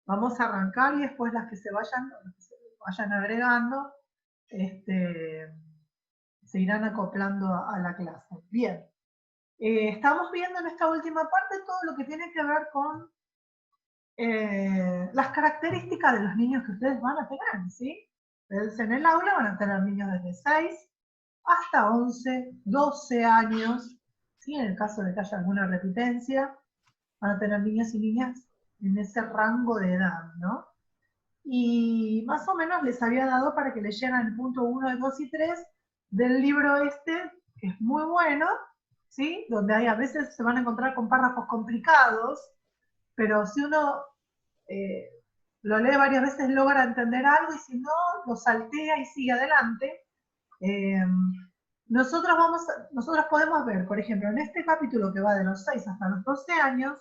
Vamos a arrancar y después las que se vayan agregando, se irán acoplando a la clase. Bien. Estamos viendo en esta última parte todo lo que tiene que ver con las características de los niños que ustedes van a tener, ¿sí? Ustedes en el aula van a tener niños desde 6 hasta 11, 12 años, ¿sí? En el caso de que haya alguna repitencia, van a tener niños y niñas en ese rango de edad, ¿no? Y más o menos les había dado para que leyeran el punto 1, 2 y 3 del libro este, que es muy bueno, ¿sí? Donde hay, a veces se van a encontrar con párrafos complicados, pero si uno eh, lo lee varias veces logra entender algo y si no, lo saltea y sigue adelante. Eh, nosotros podemos ver, por ejemplo, en este capítulo que va de los 6 hasta los 12 años,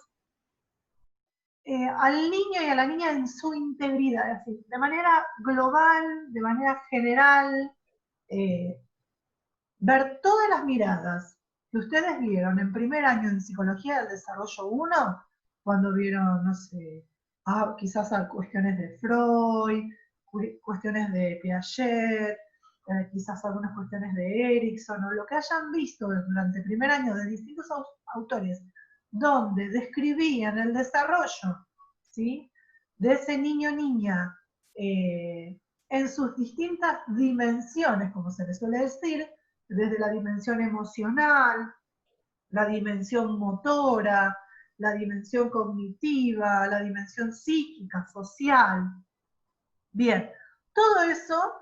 al niño y a la niña en su integridad, así, de manera global, de manera general, ver todas las miradas que ustedes vieron en primer año en Psicología del Desarrollo 1, cuando vieron, no sé, quizás cuestiones de Freud, cuestiones de Piaget, quizás algunas cuestiones de Erickson, o lo que hayan visto durante el primer año de distintos autores, donde describían el desarrollo, ¿sí?, de ese niño o niña en sus distintas dimensiones, como se les suele decir, desde la dimensión emocional, la dimensión motora, la dimensión cognitiva, la dimensión psíquica, social. Bien, todo eso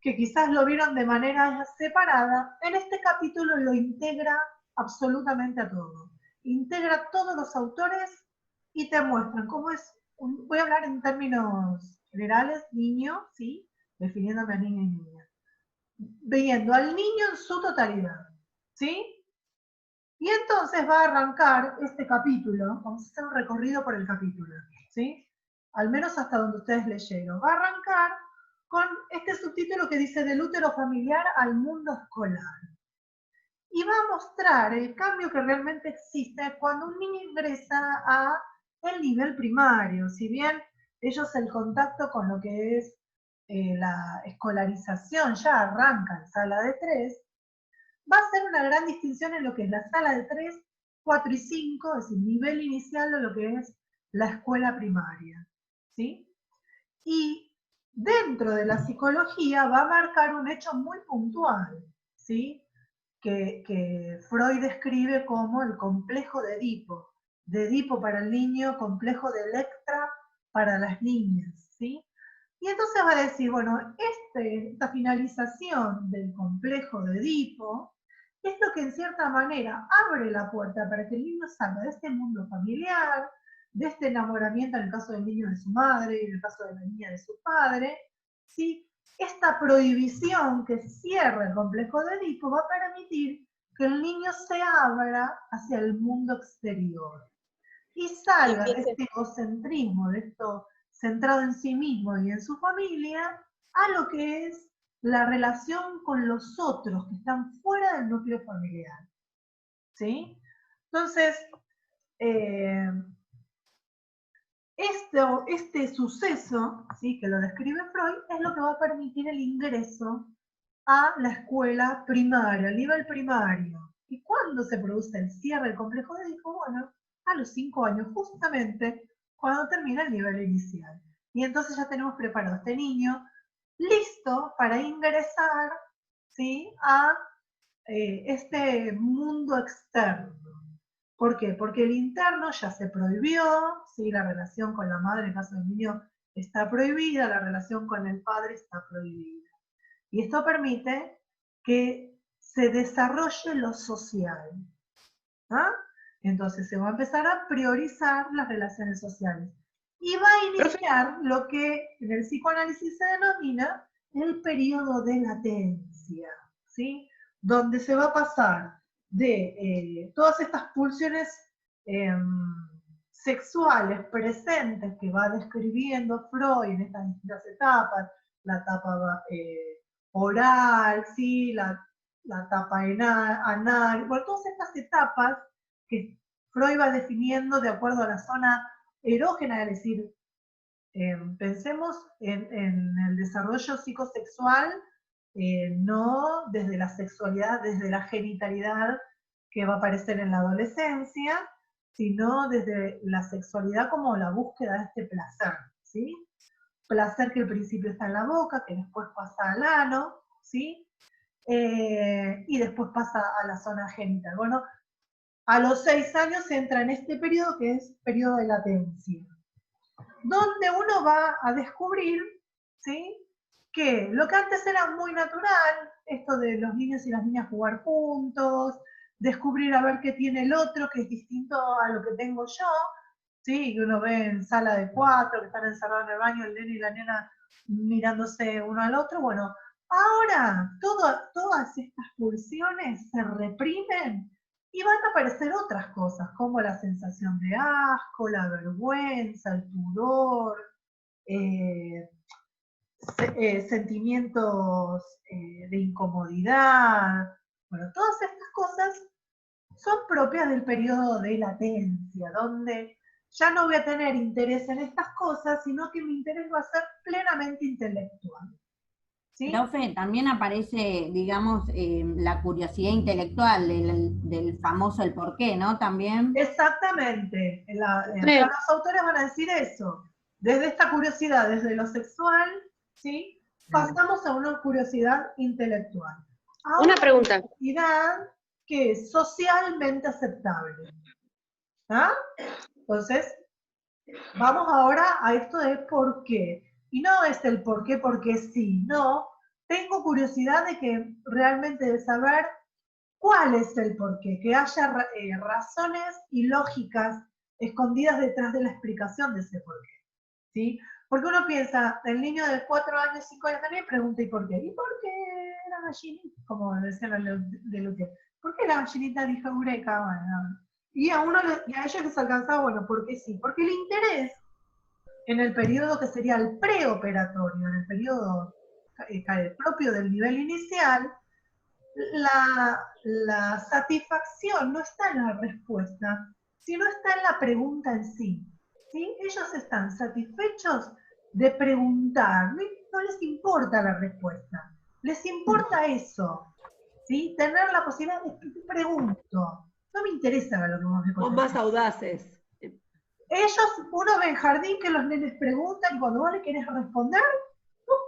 que quizás lo vieron de manera separada, en este capítulo lo integra absolutamente a todo. Integra a todos los autores y te muestran cómo es, voy a hablar en términos generales, niño, ¿sí? Definiéndome a niño y niña. Viendo al niño en su totalidad, ¿sí? Y entonces va a arrancar este capítulo, vamos a hacer un recorrido por el capítulo, ¿sí? Al menos hasta donde ustedes leyeron. Va a arrancar con este subtítulo que dice del útero familiar al mundo escolar. Y va a mostrar el cambio que realmente existe cuando un niño ingresa a el nivel primario. Si bien ellos el contacto con lo que es la escolarización ya arranca en sala de 3, va a ser una gran distinción en lo que es la sala de 3, 4 y 5, es el nivel inicial de lo que es la escuela primaria, ¿sí? Y dentro de la psicología va a marcar un hecho muy puntual, ¿sí? Que Freud describe como el complejo de Edipo para el niño, complejo de Electra para las niñas, ¿sí? Y entonces va a decir, bueno, esta finalización del complejo de Edipo es lo que en cierta manera abre la puerta para que el niño salga de este mundo familiar, de este enamoramiento en el caso del niño de su madre y en el caso de la niña de su padre, ¿sí? Esta prohibición que cierra el complejo de Edipo va a permitir que el niño se abra hacia el mundo exterior y Y salga de empiece. este egocentrismo, de esto centrado en sí mismo y en su familia, a lo que es la relación con los otros que están fuera del núcleo familiar. ¿Sí? Entonces, eh, este suceso, ¿sí?, que lo describe Freud, es lo que va a permitir el ingreso a la escuela primaria, al nivel primario. ¿Y cuándo se produce el cierre del complejo de Edipo? Bueno, a los 5 años, justamente cuando termina el nivel inicial. Y entonces ya tenemos preparado a este niño listo para ingresar, ¿sí?, a este mundo externo. ¿Por qué? Porque el interno ya se prohibió, ¿sí? La relación con la madre en caso del niño está prohibida, la relación con el padre está prohibida. Y esto permite que se desarrolle lo social. ¿Ah? Entonces se va a empezar a priorizar las relaciones sociales. Y va a iniciar lo que en el psicoanálisis se denomina el periodo de latencia, ¿sí? Donde se va a pasar de todas estas pulsiones eh, sexuales presentes que va describiendo Freud en estas distintas etapas, la etapa oral, ¿sí? La etapa anal, bueno, todas estas etapas que Freud va definiendo de acuerdo a la zona erógena, es decir, Pensemos en el desarrollo psicosexual, no desde la sexualidad, desde la genitalidad que va a aparecer en la adolescencia, sino desde la sexualidad como la búsqueda de este placer, ¿sí? Placer que al principio está en la boca, que después pasa al ano, ¿sí? Y después pasa a la zona genital. Bueno, a los 6 años entra en este periodo que es periodo de latencia, donde uno va a descubrir, ¿sí?, que lo que antes era muy natural, esto de los niños y las niñas jugar juntos, descubrir a ver qué tiene el otro que es distinto a lo que tengo yo, ¿sí?, que uno ve en sala de 4, que están encerrados en el baño, el nene y la nena mirándose uno al otro. Bueno, ahora todas estas pulsiones se reprimen y van a aparecer otras cosas, como la sensación de asco, la vergüenza, el pudor, sentimientos de incomodidad. Bueno, todas estas cosas son propias del periodo de latencia, donde ya no voy a tener interés en estas cosas, sino que mi interés va a ser plenamente intelectual. ¿Sí? Profe, también aparece, digamos, la curiosidad intelectual del famoso el porqué, ¿no? También. Exactamente. Sí. Acá los autores van a decir eso. Desde esta curiosidad, desde lo sexual, ¿sí?, pasamos a una curiosidad intelectual. A Una pregunta. curiosidad que es socialmente aceptable. ¿Ah? Entonces, vamos ahora a esto de por qué. Y no es el por qué porque sí, no. Tengo curiosidad de que realmente de saber cuál es el porqué, que haya razones y lógicas escondidas detrás de la explicación de ese porqué, ¿sí? Porque uno piensa, el niño de 4 años, 5 años también pregunta ¿y por qué? ¿Y por qué la gallinita? Como decían de Luthier. ¿Por qué la gallinita dijo eureka? Bueno, y a ellos les alcanzaba, bueno, porque sí, porque el interés en el periodo que sería el preoperatorio, en el periodo propio del nivel inicial, la satisfacción no está en la respuesta, sino está en la pregunta en sí. ¿Sí? Ellos están satisfechos de preguntar, no les importa la respuesta, les importa eso, ¿sí? Tener la posibilidad de pregunto, no me interesa lo que vos me Son contestes. más audaces. Ellos, uno ve en jardín que los nenes preguntan y cuando vos le querés responder,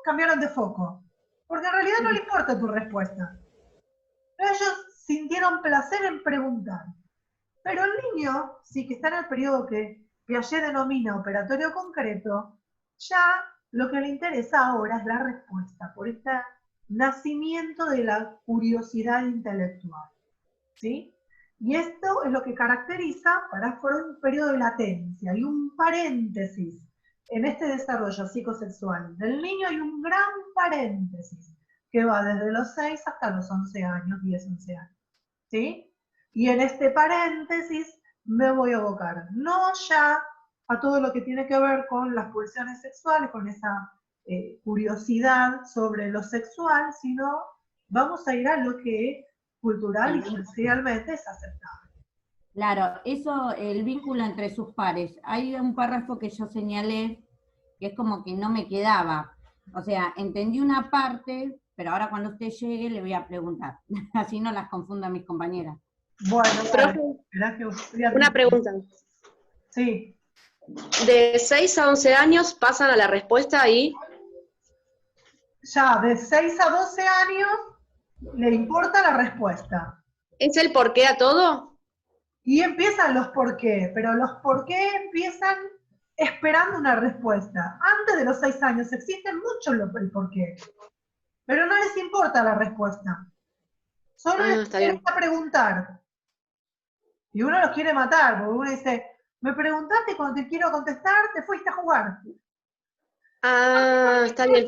cambiaron de foco, porque en realidad no le importa tu respuesta. Ellos sintieron placer en preguntar. Pero el niño, sí, que está en el periodo que Piaget denomina operatorio concreto, ya lo que le interesa ahora es la respuesta, por este nacimiento de la curiosidad intelectual. ¿Sí? Y esto es lo que caracteriza para Freud un periodo de latencia y un paréntesis en este desarrollo psicosexual del niño, hay un gran paréntesis que va desde los 6 hasta los 11 años, 10, 11 años. ¿Sí? Y en este paréntesis me voy a abocar, no ya a todo lo que tiene que ver con las pulsiones sexuales, con esa curiosidad sobre lo sexual, sino vamos a ir a lo que cultural y socialmente es aceptable. Claro, eso, el vínculo entre sus pares. Hay un párrafo que yo señalé que es como que no me quedaba. O sea, entendí una parte, pero ahora cuando usted llegue le voy a preguntar. Así no las confundo a mis compañeras. Bueno, Profe, una pregunta. Sí. De 6 a 11 años pasan a la respuesta ahí. Ya, de 6 a 12 años le importa la respuesta. ¿Es el porqué a todo? Y empiezan los por qué, pero los por qué empiezan esperando una respuesta. Antes de los 6 años existen muchos el por qué, pero no les importa la respuesta. Solo les interesa preguntar. Y uno los quiere matar, porque uno dice, me preguntaste cuando te quiero contestar, te fuiste a jugar. Ah, está bien.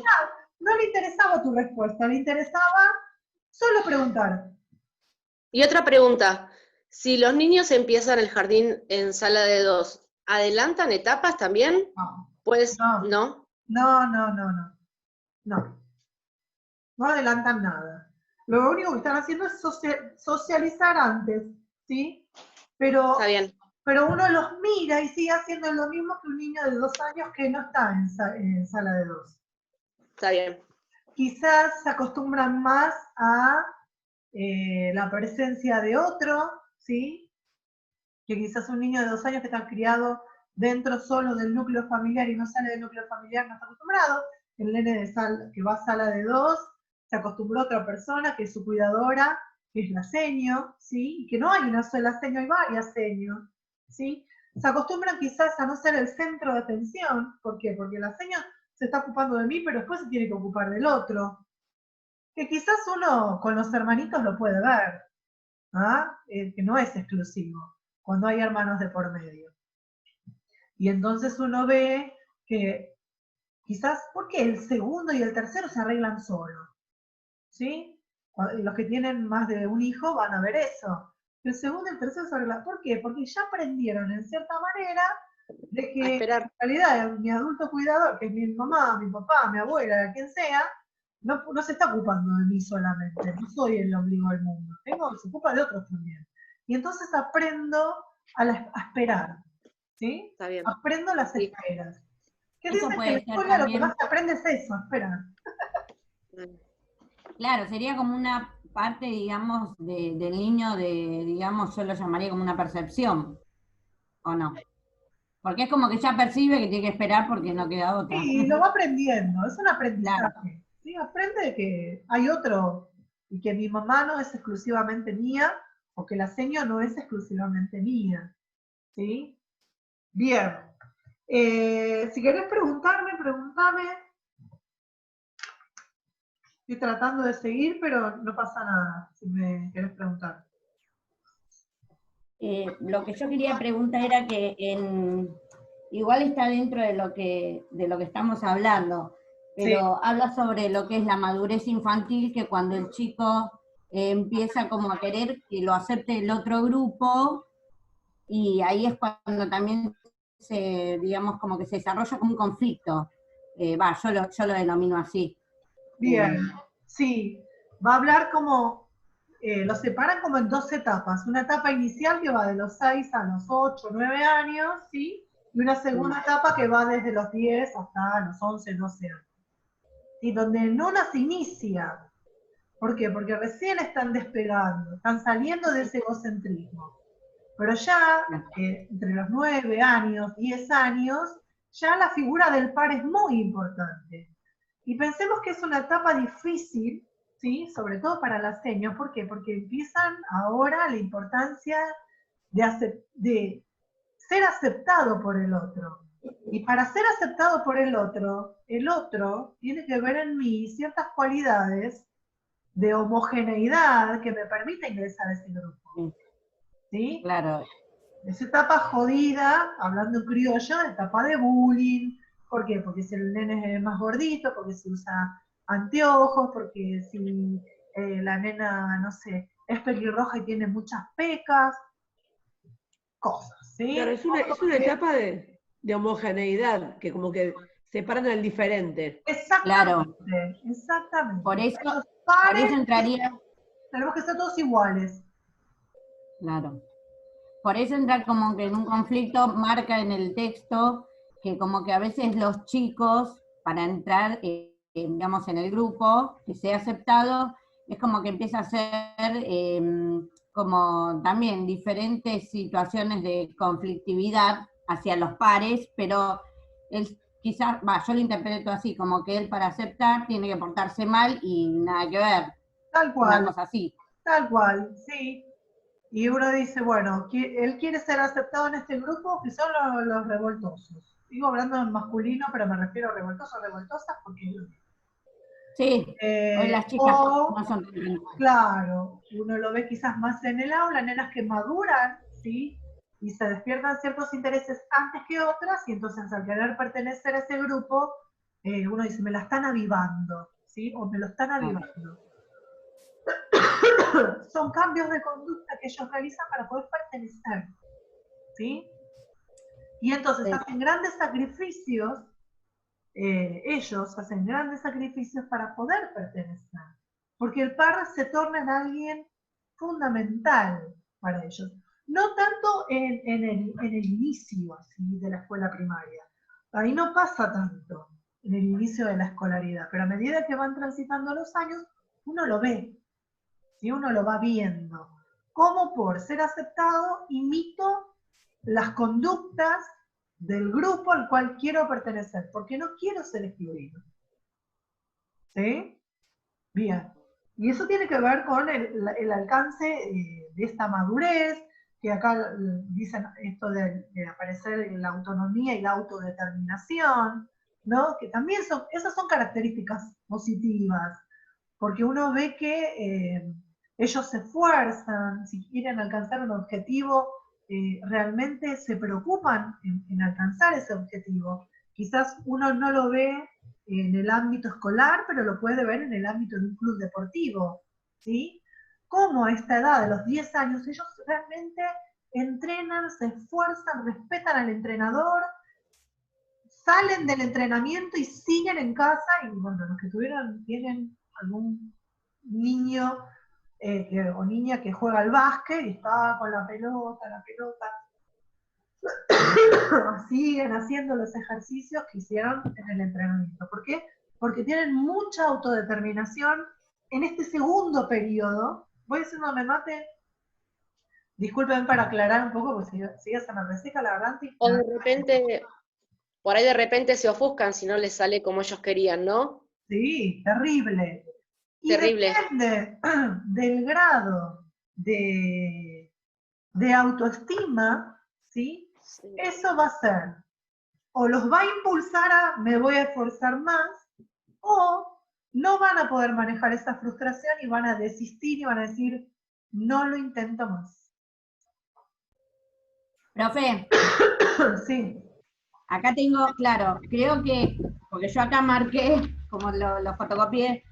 No le interesaba tu respuesta, le interesaba solo preguntar. Y otra pregunta. Si los niños empiezan el jardín en sala de 2, ¿adelantan etapas también? No. Pues, No. ¿no? No. No adelantan nada. Lo único que están haciendo es socializar antes, ¿sí? Pero Está bien. pero uno los mira y sigue haciendo lo mismo que un niño de 2 años que no está en sala de 2. Está bien. Quizás se acostumbran más a la presencia de otro, ¿sí? Que quizás un niño de 2 años que está criado dentro solo del núcleo familiar y no sale del núcleo familiar no está acostumbrado. El nene que va a sala de 2 se acostumbró a otra persona que es su cuidadora, que es la seño, ¿sí? Y que no hay una sola seño, hay varias seños, ¿sí? Se acostumbran quizás a no ser el centro de atención. ¿Por qué? Porque la seño se está ocupando de mí, pero después se tiene que ocupar del otro. Que quizás uno con los hermanitos lo puede ver, ¿ah? Que no es exclusivo, cuando hay hermanos de por medio. Y entonces uno ve que quizás, porque el segundo y el tercero se arreglan solos, ¿sí? Los que tienen más de un hijo van a ver eso. El segundo y el tercero se arreglan. ¿Por qué? Porque ya aprendieron en cierta manera de que en realidad mi adulto cuidador, que es mi mamá, mi papá, mi abuela, quien sea, no se está ocupando de mí solamente, no soy el ombligo del mundo, se ocupa de otros también. Y entonces aprendo a esperar, ¿sí? Está bien. Aprendo las Sí. esperas. ¿Qué Eso dicen que en la puede ser escuela lo que también, más se aprende es eso, esperar? claro, sería como una parte, digamos, del niño digamos, yo lo llamaría como una percepción, ¿o no? Porque es como que ya percibe que tiene que esperar porque no queda otra. Sí, lo va aprendiendo, es un Claro, aprendizaje. ¿Sí? Aprende que hay otro y que mi mamá no es exclusivamente mía o que la seño no es exclusivamente mía. ¿Sí? Bien. Si querés preguntarme, pregúntame. Estoy tratando de seguir, pero no pasa nada si me querés preguntar. lo que yo quería preguntar era que igual está dentro de lo que estamos hablando, pero Sí. habla sobre lo que es la madurez infantil, que cuando el chico empieza como a querer que lo acepte el otro grupo, y ahí es cuando también digamos, como que se desarrolla como un conflicto. Yo lo denomino así. Bien, sí. Va a hablar como, lo separan como en 2 etapas. Una etapa inicial que va de los 6 a los 8, 9 años, ¿sí? Y una segunda etapa que va desde los 10 hasta los 11, 12 años. ¿Sí? Donde no se inicia. ¿Por qué? Porque recién están despegando, están saliendo de ese egocentrismo. Pero ya, entre los 9 años, 10 años, ya la figura del par es muy importante. Y pensemos que es una etapa difícil, ¿sí? Sobre todo para las señas. ¿Por qué? Porque empiezan ahora la importancia de ser aceptado por el otro. Y para ser aceptado por el otro tiene que ver en mí ciertas cualidades de homogeneidad que me permite ingresar a ese grupo. ¿Sí? Claro. Esa etapa jodida, hablando en criollo, etapa de bullying. ¿Por qué? Porque si el nene es más gordito, porque se usa anteojos, porque si la nena, no sé, es pelirroja y tiene muchas pecas, cosas, ¿sí? Claro, es una etapa de homogeneidad, que como que separan al diferente. Exactamente, Claro. exactamente. Por eso pares, entraría, tenemos que ser todos iguales. claro. Por eso entra como que en un conflicto, marca en el texto que como que a veces los chicos, para entrar, digamos, en el grupo, que sea aceptado, es como que empieza a ser como también diferentes situaciones de conflictividad hacia los pares, pero él quizás, yo lo interpreto así, como que él para aceptar tiene que portarse mal y nada que ver. Tal cual. Una cosa así. Tal cual, sí. Y uno dice, bueno, él quiere ser aceptado en este grupo, que son los revoltosos. Sigo hablando en masculino, pero me refiero a revoltosos, revoltosas, porque es lo mismo. Sí, hoy las chicas no son tan... Claro, uno lo ve quizás más en el aula, nenas que maduran, ¿sí? Y se despiertan ciertos intereses antes que otras, y entonces al querer pertenecer a ese grupo, uno dice, me la están avivando, ¿sí? O me lo están avivando. Son cambios de conducta que ellos realizan para poder pertenecer, ¿sí? Y entonces hacen grandes sacrificios, ellos hacen grandes sacrificios para poder pertenecer, porque el par se torna en alguien fundamental para ellos. no tanto en el inicio así, de la escuela primaria. Ahí no pasa tanto en el inicio de la escolaridad, pero a medida que van transitando los años, uno lo ve, ¿sí? Uno lo va viendo. Como por ser aceptado, imito las conductas del grupo al cual quiero pertenecer, porque no quiero ser excluido. ¿Sí? Bien. Y eso tiene que ver con el alcance de esta madurez, que acá dicen esto de aparecer la autonomía y la autodeterminación, ¿no? Que también esas son características positivas, porque uno ve que ellos se esfuerzan, si quieren alcanzar un objetivo, realmente se preocupan en alcanzar ese objetivo. Quizás uno no lo ve en el ámbito escolar, pero lo puede ver en el ámbito de un club deportivo, ¿sí? Cómo a esta edad de los 10 años ellos realmente entrenan, se esfuerzan, respetan al entrenador, salen del entrenamiento y siguen en casa, y bueno, los que tienen algún niño o niña que juega al básquet y está con la pelota, siguen haciendo los ejercicios que hicieron en el entrenamiento. ¿Por qué? Porque tienen mucha autodeterminación en este segundo periodo. Voy haciéndome mate. Disculpen para aclarar un poco, porque si ya se me reseca la garganta. O de repente, por ahí de repente se ofuscan si no les sale como ellos querían, ¿no? Sí, terrible. Y Terrible. depende del grado de autoestima, ¿sí? Sí. Eso va a ser, o los va a impulsar a me voy a esforzar más, o no van a poder manejar esa frustración y van a desistir y van a decir, no lo intento más. Profe, Sí, acá tengo, claro, creo que, porque yo acá marqué, como lo fotocopié,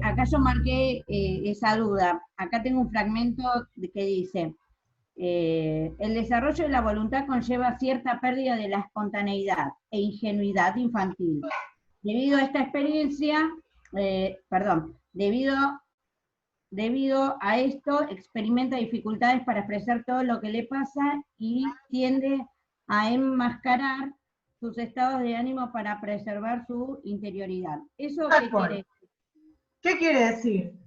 acá yo marqué esa duda. Acá tengo un fragmento que dice, el desarrollo de la voluntad conlleva cierta pérdida de la espontaneidad e ingenuidad infantil. Debido a esta experiencia, debido a esto, experimenta dificultades para expresar todo lo que le pasa y tiende a enmascarar sus estados de ánimo para preservar su interioridad. ¿Eso qué quiere decir? ¿Qué quiere decir?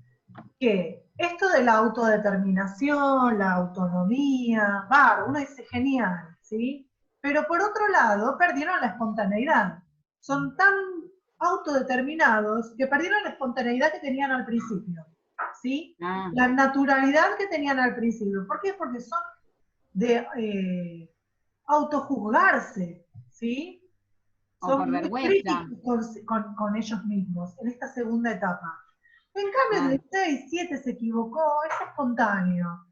Que esto de la autodeterminación, la autonomía, uno dice genial, ¿sí? Pero por otro lado, perdieron la espontaneidad. Son tan autodeterminados que perdieron la espontaneidad que tenían al principio, ¿sí? La naturalidad que tenían al principio. ¿Por qué? Porque son de autojuzgarse, ¿sí? Son muy críticos con ellos mismos en esta segunda etapa. En cambio, el de 6, 7 se equivocó, es espontáneo,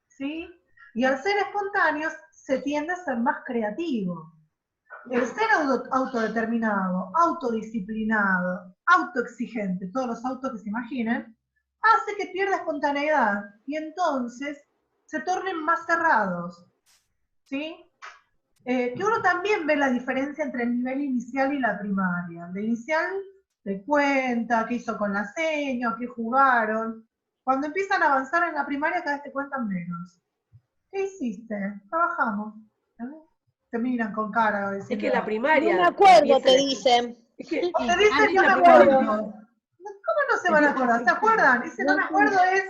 ¿sí? Y al ser espontáneos, se tiende a ser más creativo. El ser autodeterminado, autodisciplinado, autoexigente, todos los autos que se imaginen, hace que pierda espontaneidad y entonces se tornen más cerrados, ¿sí? Que uno también ve la diferencia entre el nivel inicial y la primaria. El inicial te cuenta qué hizo con la seña, qué jugaron. Cuando empiezan a avanzar en la primaria, cada vez te cuentan menos. ¿Qué hiciste? Trabajamos. Te miran con cara. Es que la primaria. No me acuerdo, te dicen. Es que, o te dicen, no me acuerdo. ¿Cómo no se van a acordar? ¿Se acuerdan? Ese no me acuerdo es,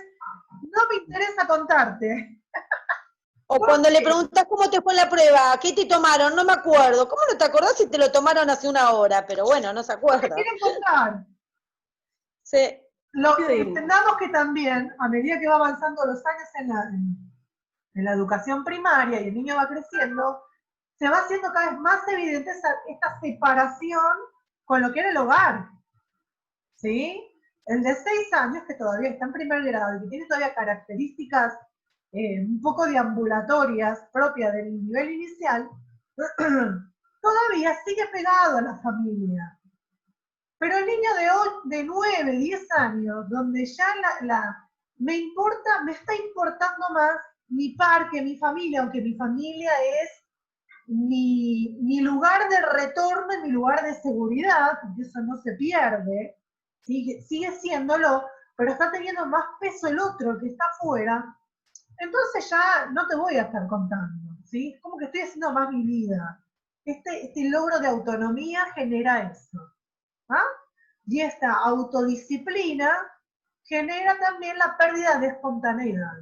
no me interesa contarte. O cuando le preguntas cómo te fue en la prueba, ¿qué te tomaron? No me acuerdo. ¿Cómo no te acordás si te lo tomaron hace una hora? Pero bueno, no se acuerda. ¿Qué quieren contar? Sí. Entendamos que también, a medida que va avanzando los años en la educación primaria y el niño va creciendo, se va haciendo cada vez más evidente esta separación con lo que era el hogar. ¿Sí? El de 6 años, que todavía está en primer grado y que tiene todavía características un poco deambulatorias propias del nivel inicial, todavía sigue pegado a la familia. Pero el niño de 9, 10 años, donde ya me está importando más mi parque, mi familia, aunque mi familia es mi lugar de retorno y mi lugar de seguridad, porque eso no se pierde, sigue siéndolo, pero está teniendo más peso el otro, que está afuera, entonces ya no te voy a estar contando, ¿sí? Como que estoy haciendo más mi vida. Este logro de autonomía genera eso, ¿ah? Y esta autodisciplina genera también la pérdida de espontaneidad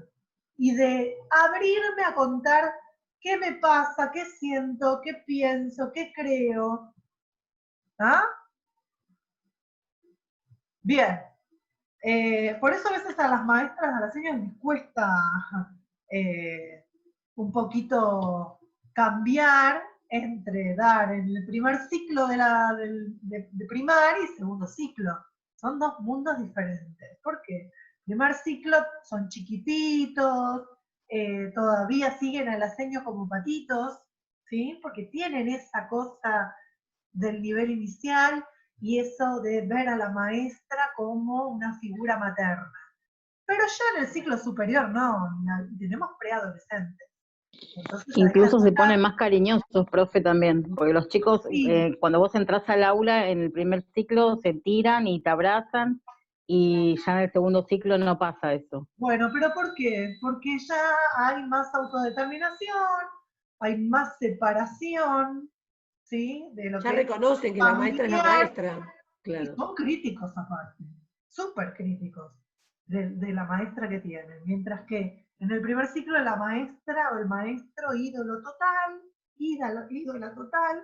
y de abrirme a contar qué me pasa, qué siento, qué pienso, qué creo. ¿Ah? Bien. Por eso a veces a las maestras, a las señoras les cuesta un poquito cambiar entre dar en el primer ciclo de primaria y segundo ciclo. Son dos mundos diferentes. ¿Por qué? Primer ciclo son chiquititos, todavía siguen a la seño como patitos, ¿sí? Porque tienen esa cosa del nivel inicial y eso de ver a la maestra como una figura materna. Pero ya en el ciclo superior no, tenemos preadolescentes. Entonces, Incluso se ponen más cariñosos, profe, también, porque los chicos, sí. Cuando vos entras al aula, en el primer ciclo se tiran y te abrazan, y ya en el segundo ciclo no pasa eso. Bueno, ¿pero por qué? Porque ya hay más autodeterminación, hay más separación, ¿sí? De lo Ya que reconocen que la maestra es la familiar, maestra. y Claro. son críticos aparte, súper críticos de la maestra que tienen. Mientras que en el primer ciclo la maestra o el maestro ídolo total, ídola total,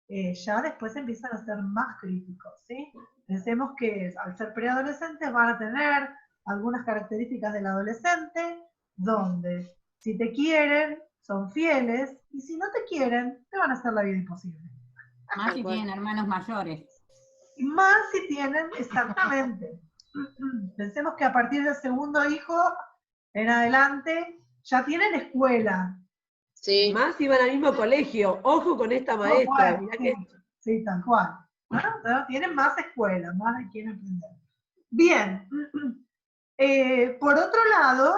ya después empiezan a ser más críticos, ¿sí? Pensemos que al ser preadolescentes van a tener algunas características del adolescente, donde si te quieren, son fieles, y si no te quieren, te van a hacer la vida imposible. Más si tienen hermanos mayores. Y más si tienen, exactamente. Pensemos que a partir del segundo hijo en adelante ya tienen escuela. Sí. Más si van al mismo colegio. Ojo con esta maestra. Bueno, Mirá sí, que sí, tal cual. ¿No? Tienen más escuela, más de quién aprender. Bien. Por otro lado,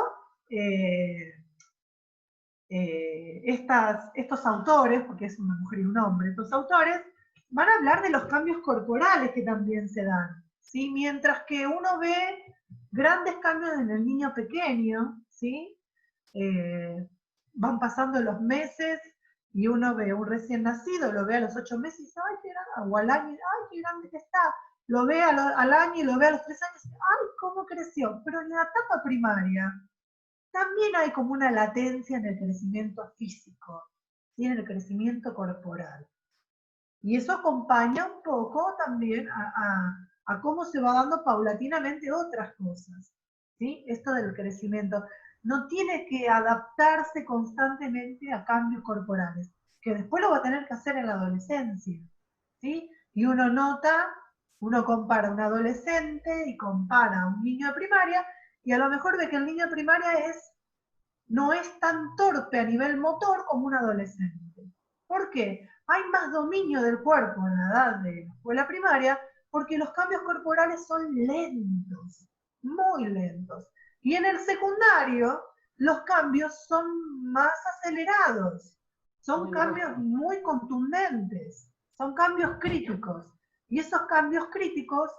estos autores, porque es una mujer y un hombre, estos autores van a hablar de los cambios corporales que también se dan, ¿sí? Mientras que uno ve grandes cambios en el niño pequeño, ¿sí? Van pasando los meses y uno ve un recién nacido, lo ve a los 8 meses y dice, ay, qué grande, o al año, ay, qué grande que está. Lo ve al año y lo ve a los 3 años y dice, ay, cómo creció. Pero en la etapa primaria también hay como una latencia en el crecimiento físico, ¿sí? En el crecimiento corporal. Y eso acompaña un poco también a cómo se va dando paulatinamente otras cosas, ¿sí? Esto del crecimiento. No tiene que adaptarse constantemente a cambios corporales, que después lo va a tener que hacer en la adolescencia, ¿sí? Y uno nota, uno compara a un adolescente y compara a un niño de primaria, y a lo mejor ve que el niño de primaria no es tan torpe a nivel motor como un adolescente. ¿Por qué? Hay más dominio del cuerpo en la edad de la escuela primaria porque los cambios corporales son lentos, muy lentos. Y en el secundario los cambios son más acelerados, son muy cambios rápido. muy contundentes, son cambios críticos. Y esos cambios críticos,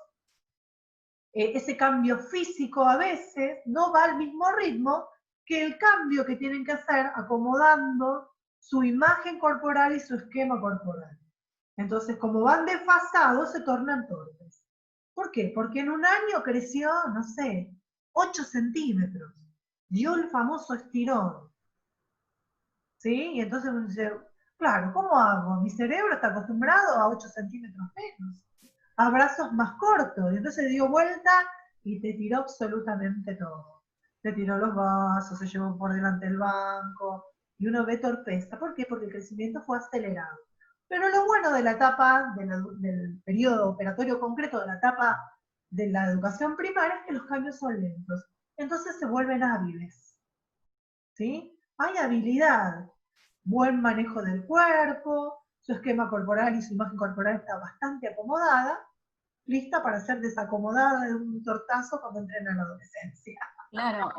ese cambio físico a veces no va al mismo ritmo que el cambio que tienen que hacer acomodando su imagen corporal y su esquema corporal. Entonces, como van desfasados, se tornan torpes. ¿Por qué? Porque en un año creció, no sé, 8 centímetros. Dio el famoso estirón. ¿Sí? Y entonces uno dice, claro, ¿cómo hago? Mi cerebro está acostumbrado a 8 centímetros menos, a brazos más cortos. Y entonces dio vuelta y te tiró absolutamente todo. Te tiró los vasos, se llevó por delante el banco, y uno ve torpeza. ¿Por qué? Porque el crecimiento fue acelerado. Pero lo bueno de la etapa, del periodo operatorio concreto de la etapa de la educación primaria es que los cambios son lentos. Entonces se vuelven hábiles. ¿Sí? Hay habilidad, buen manejo del cuerpo, su esquema corporal y su imagen corporal está bastante acomodada, lista para ser desacomodada de un tortazo cuando entren a la adolescencia. Claro,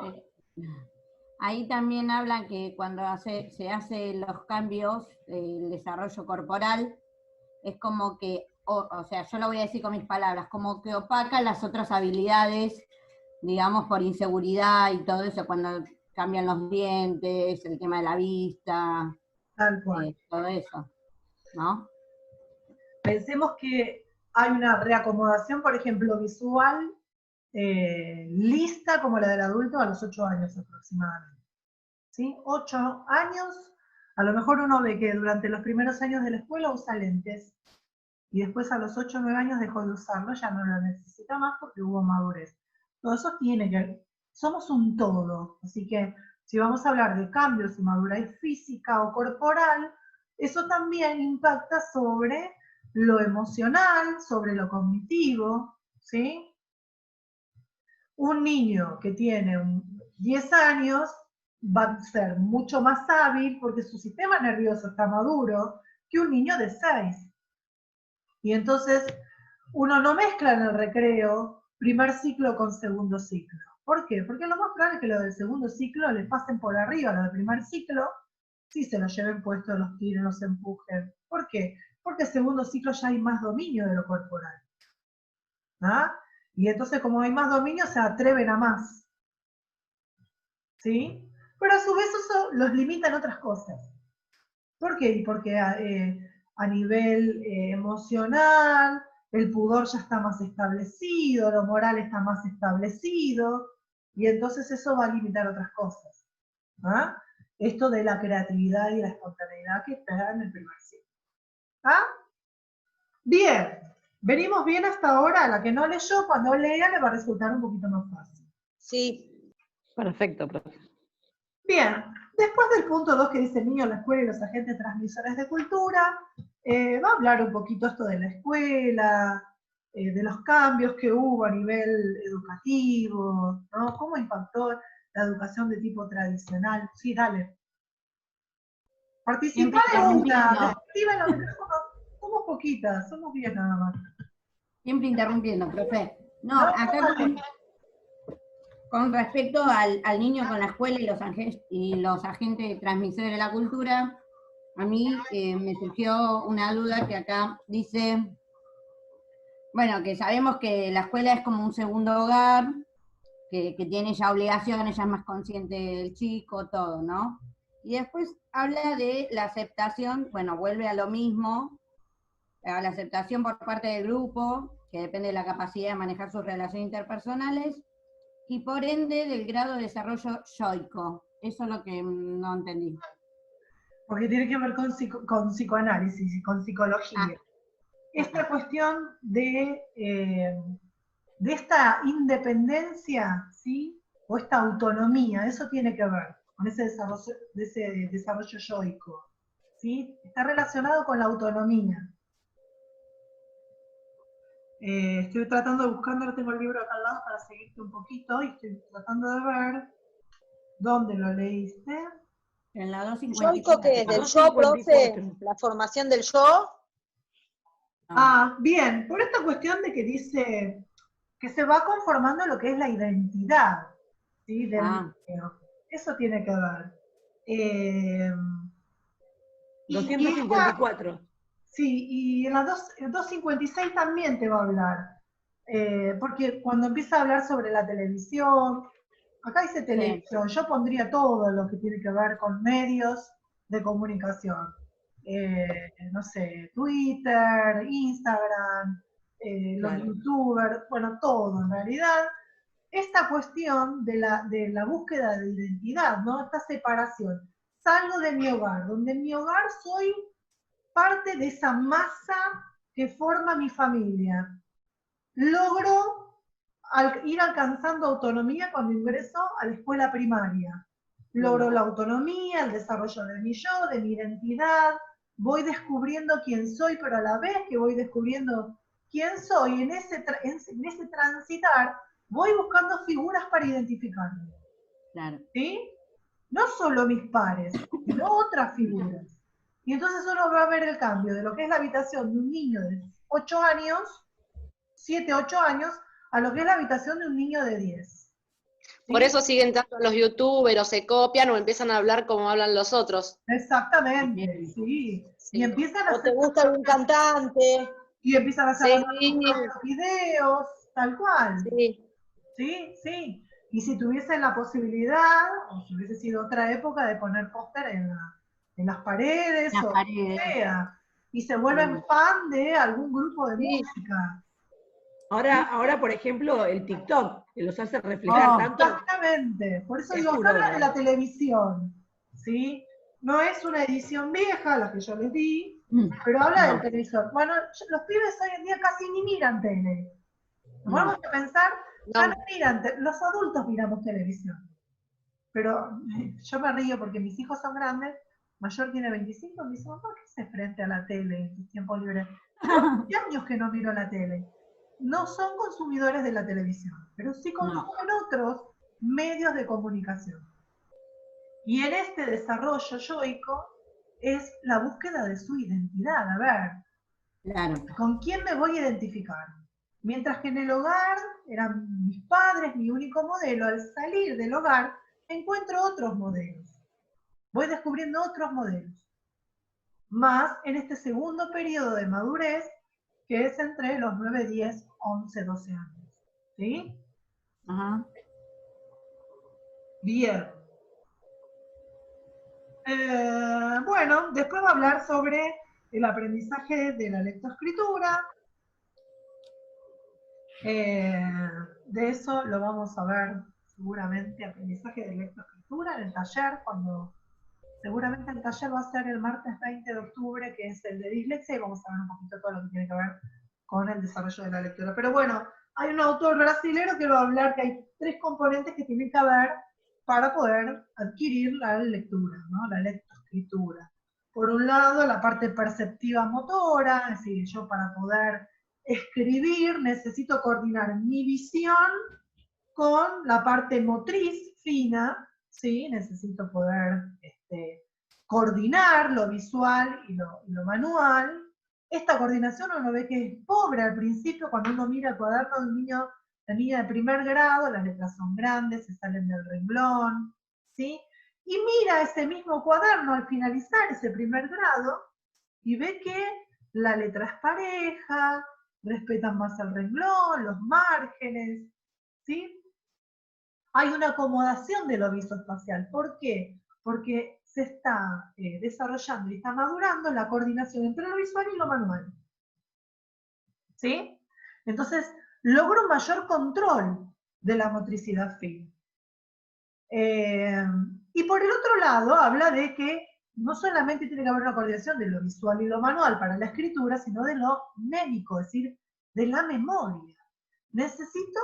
ahí también hablan que cuando se hacen los cambios, el desarrollo corporal, es como que, o sea, yo lo voy a decir con mis palabras, como que opaca las otras habilidades, digamos, por inseguridad y todo eso. Cuando cambian los dientes, el tema de la vista, Tal cual. todo eso, ¿no? Pensemos que hay una reacomodación, por ejemplo, visual, lista como la del adulto a los 8 años aproximadamente. ¿Sí? 8 años, a lo mejor uno ve que durante los primeros años de la escuela usa lentes, y después a los 8 o 9 años dejó de usarlo, ya no lo necesita más porque hubo madurez. Todo eso tiene que, somos un todo, así que si vamos a hablar de cambios y madurez física o corporal, eso también impacta sobre lo emocional, sobre lo cognitivo, ¿sí? Un niño que tiene 10 años va a ser mucho más hábil porque su sistema nervioso está maduro que un niño de 6. Y entonces uno no mezcla en el recreo primer ciclo con segundo ciclo. ¿Por qué? Porque lo más probable es que lo del segundo ciclo les pasen por arriba, lo del primer ciclo, sí se lo lleven puesto, los tiren, los empujen. ¿Por qué? Porque el segundo ciclo ya hay más dominio de lo corporal. ¿Ah? Y entonces como hay más dominio se atreven a más. ¿Sí? Pero a su vez eso los limita en otras cosas. ¿Por qué? Porque a nivel emocional, el pudor ya está más establecido, lo moral está más establecido, y entonces eso va a limitar otras cosas. ¿Ah? Esto de la creatividad y la espontaneidad que está en el primer ciclo. ¿Ah? Bien, venimos bien hasta ahora. La que no leyó, cuando lea le va a resultar un poquito más fácil. Sí. Perfecto, profe. Bien, después del punto 2 que dice el niño, la escuela y los agentes transmisores de cultura, va a hablar un poquito esto de la escuela, de los cambios que hubo a nivel educativo, ¿no? ¿Cómo impactó la educación de tipo tradicional? Sí, dale. Participa de una, activa el micrófono. Somos poquitas, somos 10 nada más. Siempre interrumpiendo, profe. No, No, acá dale. con respecto al niño con la escuela y los agentes transmisores de la cultura, a mí me surgió una duda que acá dice, bueno, que sabemos que la escuela es como un segundo hogar, que tiene ya obligaciones, ya es más consciente del chico, todo, ¿no? Y después habla de la aceptación, bueno, vuelve a lo mismo, a la aceptación por parte del grupo, que depende de la capacidad de manejar sus relaciones interpersonales, y por ende del grado de desarrollo yoico. Eso es lo que no entendí. Porque tiene que ver con psicoanálisis y con psicología. Esta cuestión de esta independencia, ¿sí? O esta autonomía, eso tiene que ver con ese desarrollo yoico, ¿sí? Está relacionado con la autonomía. Estoy tratando de buscar, ahora tengo el libro acá al lado para seguirte un poquito, y estoy tratando de ver dónde lo leíste. En la 254. ¿Yoico qué es? ¿Del yo, profe? ¿La formación del yo? Ah, bien, por esta cuestión de que dice que se va conformando lo que es la identidad, ¿sí? Del niño. Eso tiene que ver. 254. Sí, y en la 256 también te va a hablar, porque cuando empieza a hablar sobre la televisión, acá dice televisión, yo pondría todo lo que tiene que ver con medios de comunicación. No sé, Twitter, Instagram, los youtubers, bueno, todo en realidad. Esta cuestión de la búsqueda de identidad, ¿no? Esta separación. Salgo de mi hogar, donde en mi hogar soy parte de esa masa que forma mi familia. Logro ir alcanzando autonomía cuando ingreso a la escuela primaria. Logro la autonomía, el desarrollo de mi yo, de mi identidad, voy descubriendo quién soy, pero a la vez que voy descubriendo quién soy, en ese transitar, voy buscando figuras para identificarme. Claro. ¿Sí? No solo mis pares, sino otras figuras. Y entonces uno va a ver el cambio de lo que es la habitación de un niño de 8 años, 7, 8 años, a lo que es la habitación de un niño de 10. ¿Sí? Por eso siguen tanto los youtubers, o se copian o empiezan a hablar como hablan los otros. Exactamente, sí. Y empiezan a ¿O te gusta algún cantante? Y empiezan a hacer Sí. videos, tal cual. Sí. Sí, sí. Y si tuviese la posibilidad, o si hubiese sido otra época, de poner póster en las paredes, Las o paredes. lo que sea, y se vuelven Mm. fan de algún grupo de Sí. música. Ahora, por ejemplo, el TikTok, que los hace reflejar Oh, tanto. Exactamente. Por eso Es digo, acá habla de furor. la televisión, ¿sí? No es una edición vieja, la que yo les di, pero habla del No. televisor. Bueno, los pibes hoy en día casi ni miran tele. Nos vamos a pensar, ya no No. miran, los adultos miramos televisión. Pero yo me río porque mis hijos son grandes, mayor tiene 25, me dice, mamá, ¿qué haces frente a la tele en tu tiempo libre? Yo hace años que no miro la tele. No son consumidores de la televisión, pero sí consumen otros medios de comunicación. Y en este desarrollo yoico es la búsqueda de su identidad. A ver, Claro. ¿con quién me voy a identificar? Mientras que en el hogar eran mis padres mi único modelo, al salir del hogar encuentro otros modelos. Voy descubriendo otros modelos. Más en este segundo periodo de madurez, que es entre los 9, 10, 11, 12 años. ¿Sí? Ajá. Bien. Bueno, después va a hablar sobre el aprendizaje de la lectoescritura. De eso lo vamos a ver seguramente, aprendizaje de lectoescritura en el taller, seguramente el taller va a ser el martes 20 de octubre, que es el de dislexia, y vamos a ver un poquito todo lo que tiene que ver con el desarrollo de la lectura. Pero bueno, hay un autor brasilero que va a hablar que hay 3 componentes que tienen que ver para poder adquirir la lectura, ¿no? La lectoescritura. Por un lado, la parte perceptiva motora, es decir, yo para poder escribir necesito coordinar mi visión con la parte motriz fina, ¿sí? Necesito poder coordinar lo visual y lo manual. Esta coordinación uno ve que es pobre al principio cuando uno mira el cuaderno de un niño, la niña de primer grado, las letras son grandes, se salen del renglón, ¿sí? Y mira ese mismo cuaderno al finalizar ese primer grado y ve que la letra es pareja, respetan más el renglón, los márgenes, ¿sí? Hay una acomodación de lo visoespacial. ¿Por qué? Porque se está desarrollando y está madurando la coordinación entre lo visual y lo manual. ¿Sí? Entonces, logra un mayor control de la motricidad fina. Y por el otro lado, habla de que no solamente tiene que haber una coordinación de lo visual y lo manual para la escritura, sino de lo mnémico, es decir, de la memoria. Necesito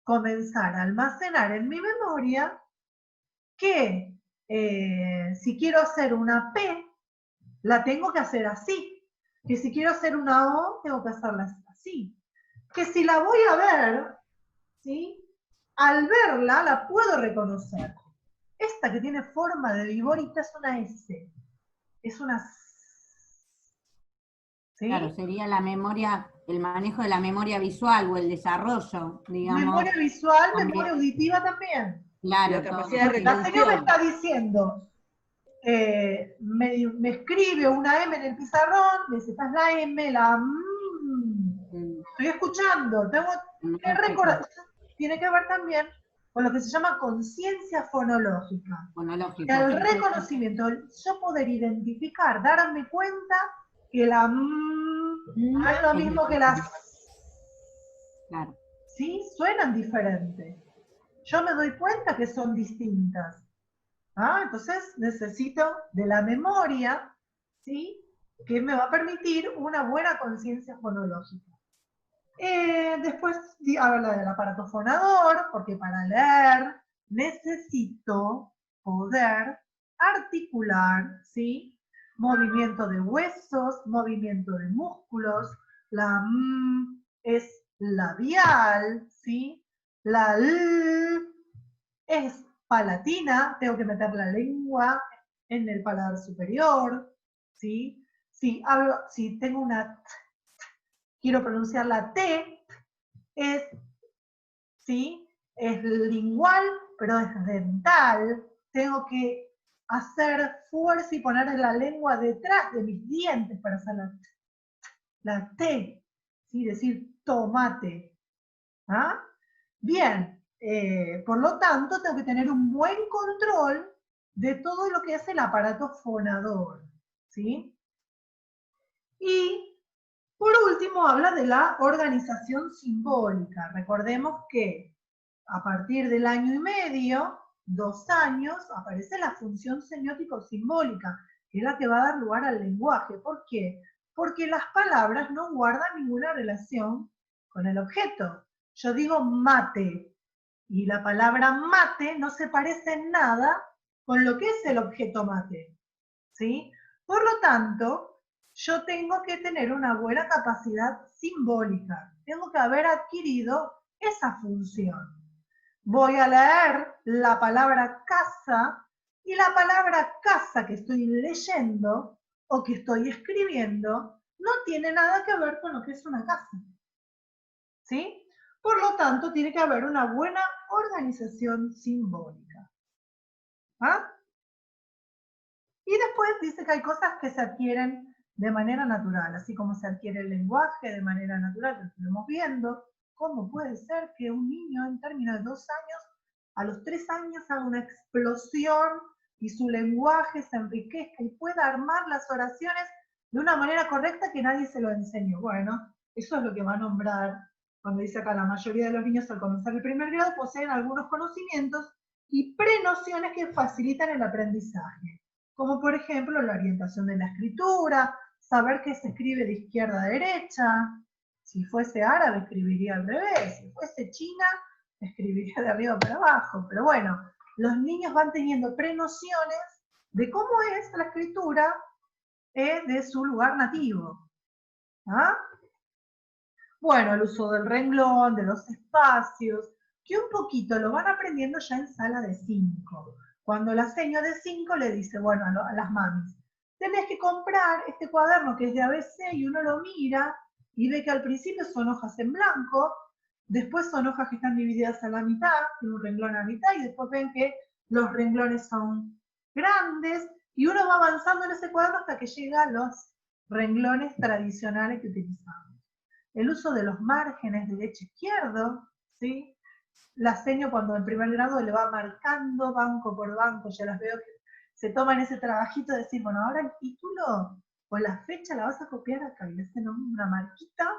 comenzar a almacenar en mi memoria que si quiero hacer una P, la tengo que hacer así. Que si quiero hacer una O, tengo que hacerla así. Que si la voy a ver, ¿sí? Al verla la puedo reconocer. Esta que tiene forma de viborita es una S. Es una S. ¿Sí? Claro, sería la memoria, el manejo de la memoria visual o el desarrollo, digamos. Memoria visual, también. memoria auditiva también. Claro, La capacidad de La señora me retención. está diciendo, me escribe una M en el pizarrón, me dice, esta es la M, la estoy escuchando, tengo que recordar. Tiene que ver también con lo que se llama conciencia fonológica. fonológico. El reconocimiento, yo poder identificar, darme cuenta que la no es lo mismo que las. Claro. ¿Sí? Suenan diferentes. Yo me doy cuenta que son distintas. ¿Ah? Entonces necesito de la memoria, ¿sí? Que me va a permitir una buena conciencia fonológica. Después habla del aparato fonador, porque para leer necesito poder articular, ¿sí? Movimiento de huesos, movimiento de músculos, la es labial, ¿sí? La L es palatina, tengo que meter la lengua en el paladar superior, ¿sí? Si tengo una quiero pronunciar la T, ¿sí? Es lingual, pero es dental. Tengo que hacer fuerza y poner la lengua detrás de mis dientes para hacer la T, ¿sí? Decir tomate. ¿Ah? Bien, Por lo tanto, tengo que tener un buen control de todo lo que es el aparato fonador, ¿sí? Y por último habla de la organización simbólica. Recordemos que a partir del año y medio, 2 años, aparece la función semiótico-simbólica, que es la que va a dar lugar al lenguaje. ¿Por qué? Porque las palabras no guardan ninguna relación con el objeto. Yo digo mate, y la palabra mate no se parece en nada con lo que es el objeto mate, ¿sí? Por lo tanto, yo tengo que tener una buena capacidad simbólica. Tengo que haber adquirido esa función. Voy a leer la palabra casa, y la palabra casa que estoy leyendo o que estoy escribiendo no tiene nada que ver con lo que es una casa, ¿sí? Por lo tanto, tiene que haber una buena organización simbólica. ¿Ah? Y después dice que hay cosas que se adquieren de manera natural, así como se adquiere el lenguaje de manera natural, lo estamos viendo. ¿Cómo puede ser que un niño en términos de 2 años, a los 3 años haga una explosión y su lenguaje se enriquezca y pueda armar las oraciones de una manera correcta que nadie se lo enseñó? Bueno, eso es lo que va a nombrar cuando dice acá: la mayoría de los niños al comenzar el primer grado poseen algunos conocimientos y prenociones que facilitan el aprendizaje, como por ejemplo la orientación de la escritura, saber que se escribe de izquierda a derecha. Si fuese árabe escribiría al revés, si fuese china escribiría de arriba para abajo. Pero bueno, los niños van teniendo prenociones de cómo es la escritura de su lugar nativo. ¿Ah? Bueno, el uso del renglón, de los espacios, que un poquito lo van aprendiendo ya en sala de 5. Cuando la seño de 5 le dice, bueno, a las mamis, tenés que comprar este cuaderno que es de ABC, y uno lo mira y ve que al principio son hojas en blanco, después son hojas que están divididas a la mitad, tiene un renglón a la mitad, y después ven que los renglones son grandes, y uno va avanzando en ese cuaderno hasta que llega a los renglones tradicionales que utilizamos. El uso de los márgenes derecho-izquierdo, ¿sí? La seño cuando en primer grado le va marcando banco por banco, ya las veo que se toman ese trabajito de decir, bueno, ahora el título o la fecha la vas a copiar acá, y le hacen una marquita,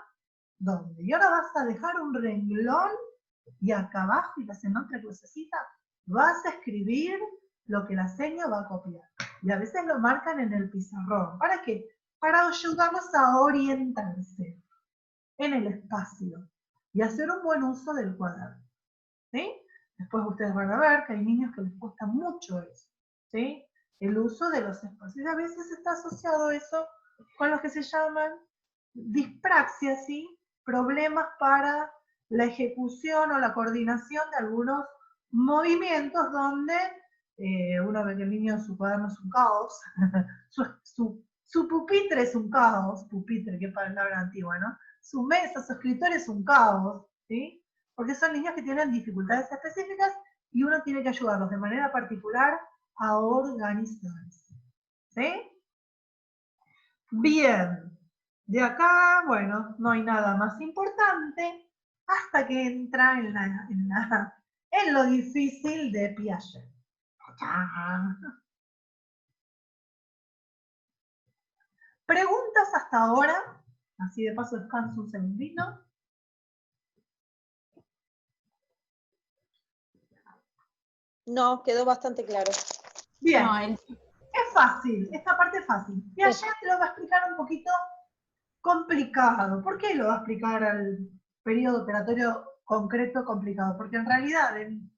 ¿dónde? Y ahora vas a dejar un renglón, y acá abajo, y le hacen otra crucecita, vas a escribir lo que la seño va a copiar. Y a veces lo marcan en el pizarrón. ¿Para qué? Para ayudarlos a orientarse en el espacio y hacer un buen uso del cuaderno, ¿sí? Después ustedes van a ver que hay niños que les cuesta mucho eso, ¿sí? El uso de los espacios. Y a veces está asociado eso con lo que se llaman dispraxia, ¿sí? Problemas para la ejecución o la coordinación de algunos movimientos donde uno ve que el niño, su cuaderno es un caos, su pupitre es un caos, pupitre, qué palabra antigua, ¿no? Su mesa, su escritorio es un caos, ¿sí? Porque son niños que tienen dificultades específicas y uno tiene que ayudarlos de manera particular a organizarse, ¿sí? Bien, de acá, bueno, no hay nada más importante hasta que entra en lo difícil de Piaget. ¿Preguntas hasta ahora? Así de paso descanso un segundito. No, quedó bastante claro. Bien, No, es fácil, esta parte es fácil. Piaget lo va a explicar un poquito complicado. ¿Por qué lo va a explicar al periodo operatorio concreto complicado? Porque en realidad en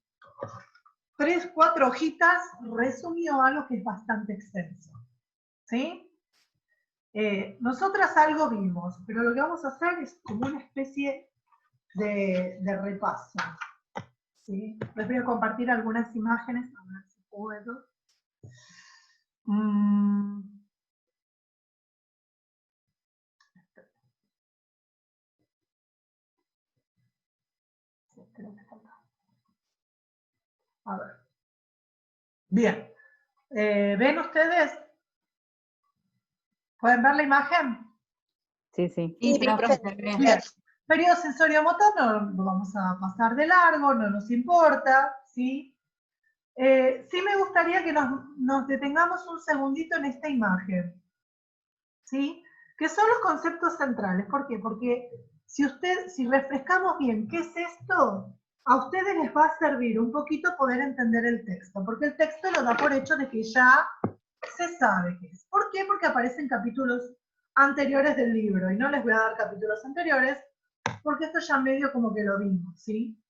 3, 4 hojitas resumió algo que es bastante extenso, ¿sí? Nosotras algo vimos, pero lo que vamos a hacer es como una especie de repaso, ¿sí? Les voy a compartir algunas imágenes, a ver si puedo. A ver. Bien. ¿Ven ustedes? ¿Pueden ver la imagen? Sí, sí. sí, Sí, profe, profe. se ve. Bien. Periodo sensorio-motor no lo vamos a pasar de largo, no nos importa, ¿sí? Sí me gustaría que nos detengamos un segundito en esta imagen, ¿sí? Que son los conceptos centrales. ¿Por qué? Porque si refrescamos bien qué es esto, a ustedes les va a servir un poquito poder entender el texto, porque el texto lo da por hecho de que ya se sabe qué es. ¿Por qué? Porque aparecen capítulos anteriores del libro, y no les voy a dar capítulos anteriores, porque esto ya medio como que lo vimos, ¿sí?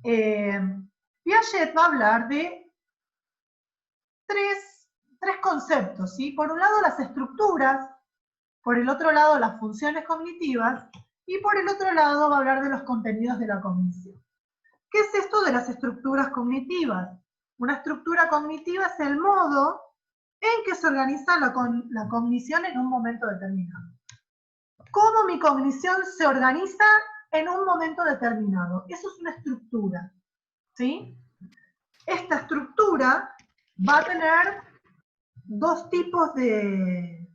Piaget va a hablar de tres conceptos, ¿sí? Por un lado las estructuras, por el otro lado las funciones cognitivas, y por el otro lado va a hablar de los contenidos de la cognición. ¿Qué es esto de las estructuras cognitivas? Una estructura cognitiva es el modo en que se organiza la cognición en un momento determinado. ¿Cómo mi cognición se organiza en un momento determinado? Eso es una estructura, ¿sí? Esta estructura va a tener dos tipos de...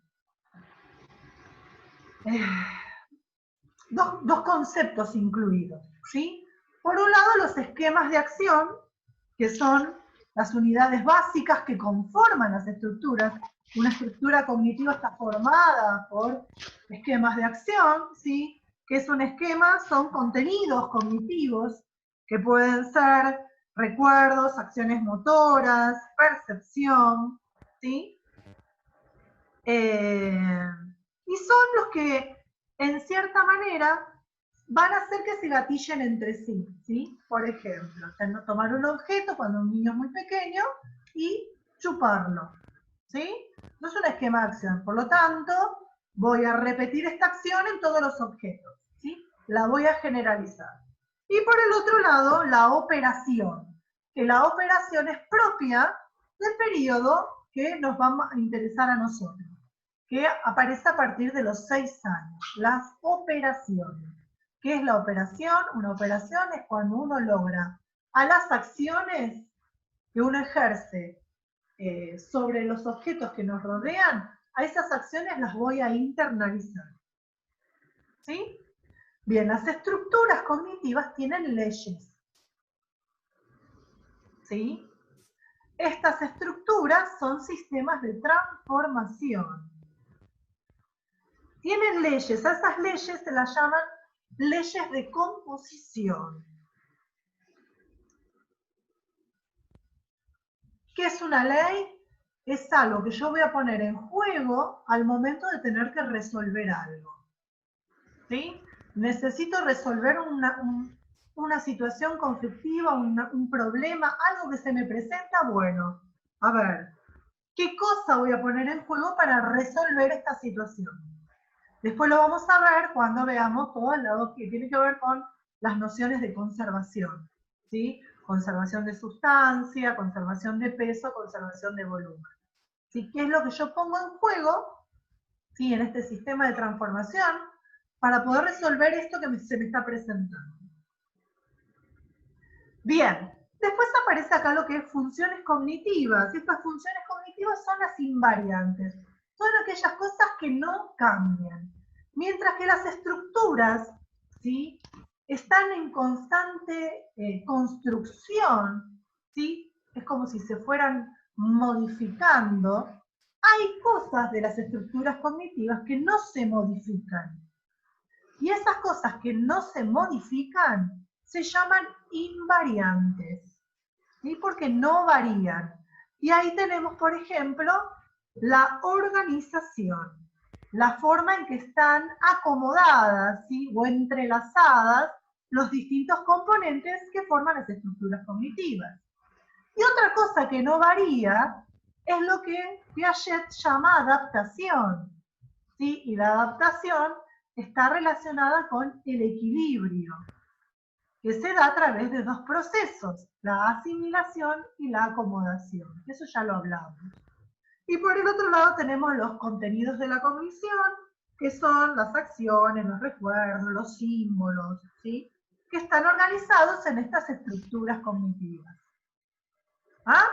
dos conceptos incluidos, ¿sí? Por un lado, los esquemas de acción, que son las unidades básicas que conforman las estructuras. Una estructura cognitiva está formada por esquemas de acción, ¿sí? ¿Qué es un esquema? Son contenidos cognitivos que pueden ser recuerdos, acciones motoras, percepción, ¿sí? Y son los que, en cierta manera, van a hacer que se gatillen entre sí, ¿sí? Por ejemplo, tomar un objeto cuando un niño es muy pequeño y chuparlo, ¿sí? No es un esquema de acción, por lo tanto, voy a repetir esta acción en todos los objetos, ¿sí? La voy a generalizar. Y por el otro lado, la operación, que la operación es propia del periodo que nos va a interesar a nosotros, que aparece a partir de los 6 años, las operaciones. ¿Qué es la operación? Una operación es cuando uno logra a las acciones que uno ejerce sobre los objetos que nos rodean, a esas acciones las voy a internalizar. ¿Sí? Bien, las estructuras cognitivas tienen leyes. ¿Sí? Estas estructuras son sistemas de transformación. Tienen leyes, a esas leyes se las llaman leyes de composición. ¿Qué es una ley? Es algo que yo voy a poner en juego al momento de tener que resolver algo. ¿Sí? Necesito resolver una situación conflictiva, un problema, algo que se me presenta. Bueno, a ver, ¿qué cosa voy a poner en juego para resolver esta situación? Después lo vamos a ver cuando veamos todo el lado que tiene que ver con las nociones de conservación, ¿sí? Conservación de sustancia, conservación de peso, conservación de volumen. ¿Sí? ¿Qué es lo que yo pongo en juego, ¿sí? En este sistema de transformación para poder resolver esto que se me está presentando? Bien, después aparece acá lo que es funciones cognitivas. Estas funciones cognitivas son las invariantes. Son aquellas cosas que no cambian. Mientras que las estructuras, ¿sí? Están en constante construcción, ¿sí? Es como si se fueran modificando. Hay cosas de las estructuras cognitivas que no se modifican. Y esas cosas que no se modifican se llaman invariantes, ¿sí? Porque no varían. Y ahí tenemos, por ejemplo, la organización, la forma en que están acomodadas, ¿sí? O entrelazadas los distintos componentes que forman las estructuras cognitivas. Y otra cosa que no varía es lo que Piaget llama adaptación, ¿sí? Y la adaptación está relacionada con el equilibrio, que se da a través de dos procesos, la asimilación y la acomodación. Eso ya lo hablamos. Y por el otro lado tenemos los contenidos de la cognición, que son las acciones, los recuerdos, los símbolos, ¿sí? Que están organizados en estas estructuras cognitivas. ¿Ah?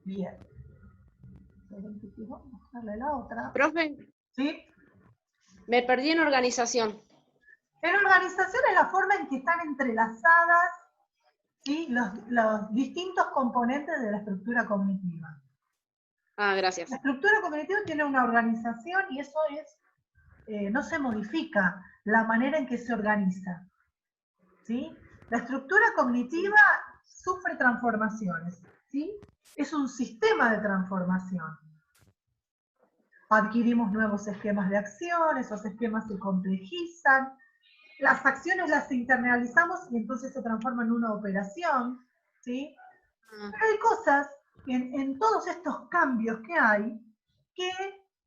Bien. Vamos a darle la otra. Profe, ¿Sí? me perdí en organización. En organización es la forma en que están entrelazadas, ¿sí?, los distintos componentes de la estructura cognitiva. Ah, gracias. La estructura cognitiva tiene una organización y eso es, no se modifica la manera en que se organiza, ¿sí? La estructura cognitiva sufre transformaciones, ¿sí? Es un sistema de transformación. Adquirimos nuevos esquemas de acción, esos esquemas se complejizan, las acciones las internalizamos y entonces se transforman en una operación, ¿sí? Pero hay cosas en todos estos cambios que hay que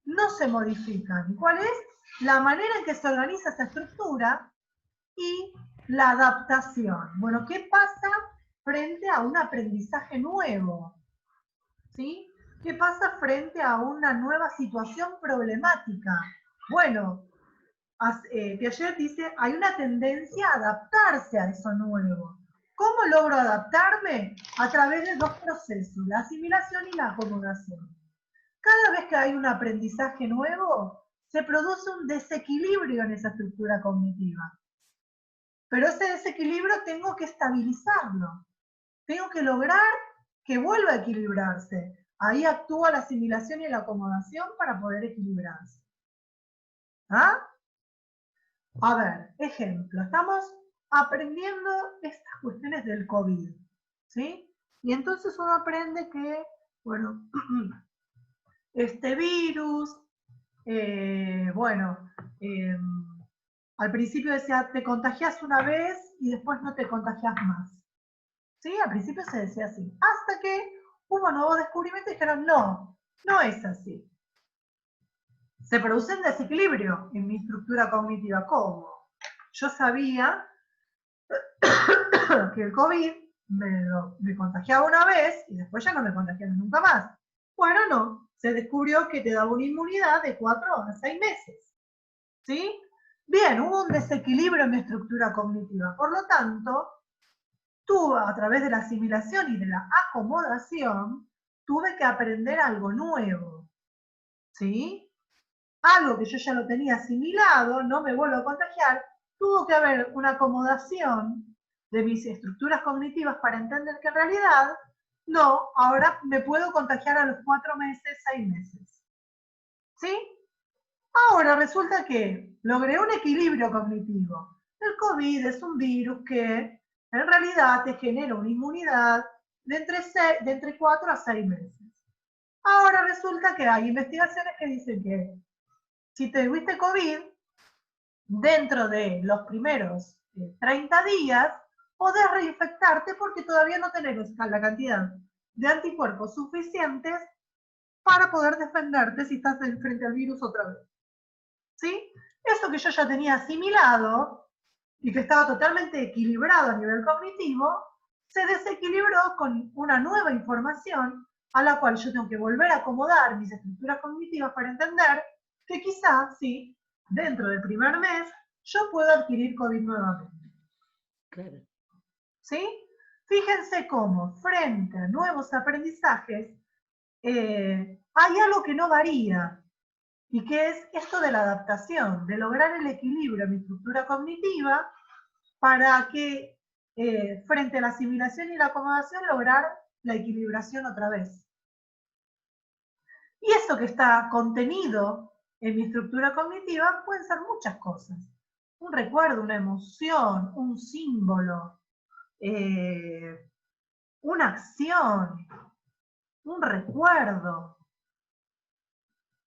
no se modifican. ¿Cuál es? La manera en que se organiza esa estructura y la adaptación. Bueno, ¿qué pasa frente a un aprendizaje nuevo? ¿Sí? ¿Qué pasa frente a una nueva situación problemática? Bueno, Piaget dice, hay una tendencia a adaptarse a eso nuevo. ¿Cómo logro adaptarme? A través de dos procesos, la asimilación y la acomodación. Cada vez que hay un aprendizaje nuevo, se produce un desequilibrio en esa estructura cognitiva. Pero ese desequilibrio tengo que estabilizarlo. Tengo que lograr que vuelva a equilibrarse. Ahí actúa la asimilación y la acomodación para poder equilibrarse. ¿Ah? A ver, ejemplo, estamos aprendiendo estas cuestiones del COVID, ¿sí? Y entonces uno aprende que, bueno, este virus, al principio decía, te contagias una vez y después no te contagias más. ¿Sí? Al principio se decía así. Hasta que hubo nuevos descubrimientos y dijeron, no, no es así. Se produce un desequilibrio en mi estructura cognitiva. ¿Cómo? Yo sabía que el COVID me contagiaba una vez y después ya no me contagiaba nunca más. Bueno, no. Se descubrió que te daba una inmunidad de 4 a 6 meses. ¿Sí? Bien, hubo un desequilibrio en mi estructura cognitiva. Por lo tanto, a través de la asimilación y de la acomodación, tuve que aprender algo nuevo. ¿Sí? Algo que yo ya lo tenía asimilado, no me vuelvo a contagiar, tuvo que haber una acomodación de mis estructuras cognitivas para entender que en realidad, no, ahora me puedo contagiar a los 4 meses, 6 meses. ¿Sí? Ahora resulta que logré un equilibrio cognitivo. El COVID es un virus que en realidad te genera una inmunidad de entre 4 a 6 meses. Ahora resulta que hay investigaciones que dicen que si te tuviste COVID, dentro de los primeros 30 días, podés reinfectarte porque todavía no tenés la cantidad de anticuerpos suficientes para poder defenderte si estás frente al virus otra vez. ¿Sí? Eso que yo ya tenía asimilado y que estaba totalmente equilibrado a nivel cognitivo, se desequilibró con una nueva información a la cual yo tengo que volver a acomodar mis estructuras cognitivas para entender que quizás, sí, dentro del primer mes, yo puedo adquirir COVID nuevamente. Claro. ¿Sí? Fíjense cómo, frente a nuevos aprendizajes, hay algo que no varía, y que es esto de la adaptación, de lograr el equilibrio en mi estructura cognitiva para que, frente a la asimilación y la acomodación, lograr la equilibración otra vez. Y eso que está contenido en mi estructura cognitiva pueden ser muchas cosas. Un recuerdo, una emoción, un símbolo, una acción, un recuerdo,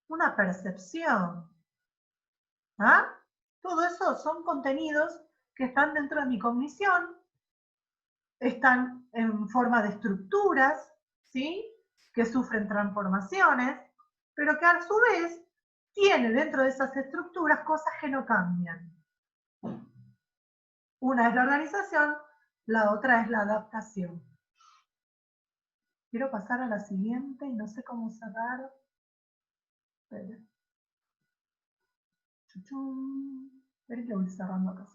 una percepción. ¿Ah? Todo eso son contenidos que están dentro de mi cognición, están en forma de estructuras, ¿sí? Que sufren transformaciones, pero que a su vez tiene dentro de esas estructuras cosas que no cambian. Una es la organización, la otra es la adaptación. Quiero pasar a la siguiente y no sé cómo cerrar. Esperen. Esperen que voy cerrando acá.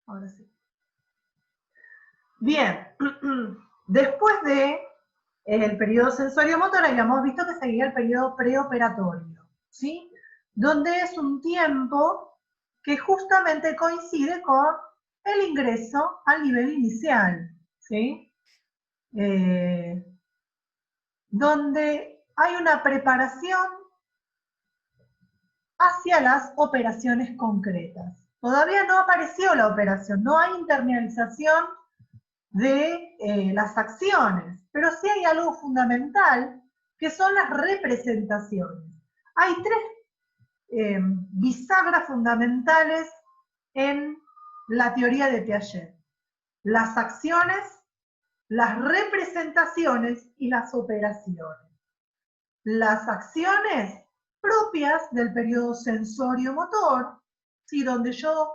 Ahora sí. Bien, después de el periodo sensorio-motor, habíamos visto que seguía el periodo preoperatorio, ¿sí? Donde es un tiempo que justamente coincide con el ingreso al nivel inicial, ¿sí? Donde hay una preparación hacia las operaciones concretas. Todavía no apareció la operación, no hay internalización de las acciones, pero sí hay algo fundamental, que son las representaciones. Hay tres bisagras fundamentales en la teoría de Piaget: las acciones, las representaciones y las operaciones. Las acciones propias del periodo sensorio-motor, ¿sí? Donde yo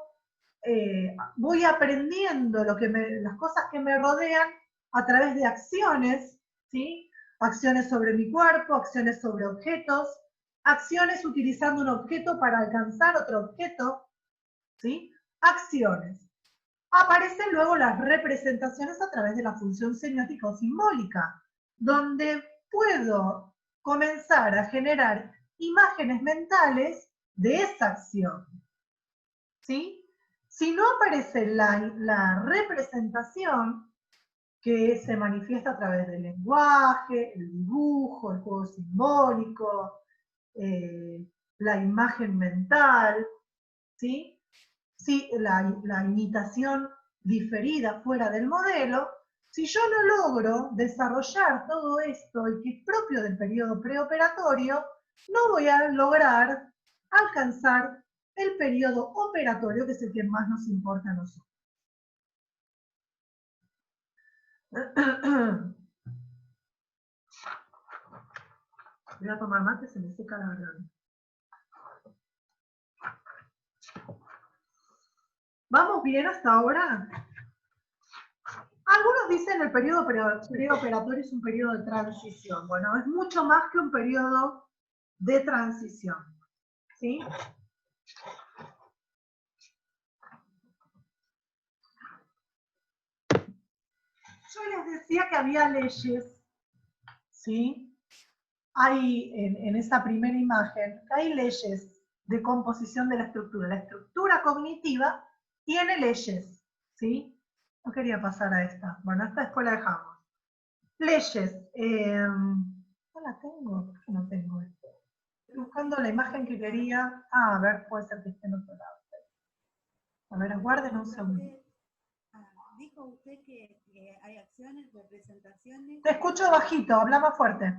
voy aprendiendo las cosas que me rodean a través de acciones, ¿sí? Acciones sobre mi cuerpo, acciones sobre objetos, acciones utilizando un objeto para alcanzar otro objeto, ¿sí? Acciones. Aparecen luego las representaciones a través de la función semiótica o simbólica, donde puedo comenzar a generar imágenes mentales de esa acción, ¿sí? Si no aparece la representación, que se manifiesta a través del lenguaje, el dibujo, el juego simbólico, la imagen mental, ¿sí? Si la imitación diferida fuera del modelo, si yo no logro desarrollar todo esto y que es propio del periodo preoperatorio, no voy a lograr alcanzar el periodo operatorio, que es el que más nos importa a nosotros. Voy a tomar mate, se me seca la garganta. ¿Vamos bien hasta ahora? Algunos dicen el periodo preoperatorio es un periodo de transición. Bueno, es mucho más que un periodo de transición, ¿sí? Yo les decía que había leyes, ¿sí? Hay en esa primera imagen, hay leyes de composición de la estructura. La estructura cognitiva tiene leyes, ¿sí? No quería pasar a esta. Bueno, esta después la dejamos. Leyes. No la tengo. ¿Por qué no tengo esto? Estoy buscando la imagen que quería. Ah, a ver, puede ser que esté en otro lado. A ver, aguarden un segundo. Dijo usted que hay acciones, representaciones. Te escucho bajito, habla más fuerte.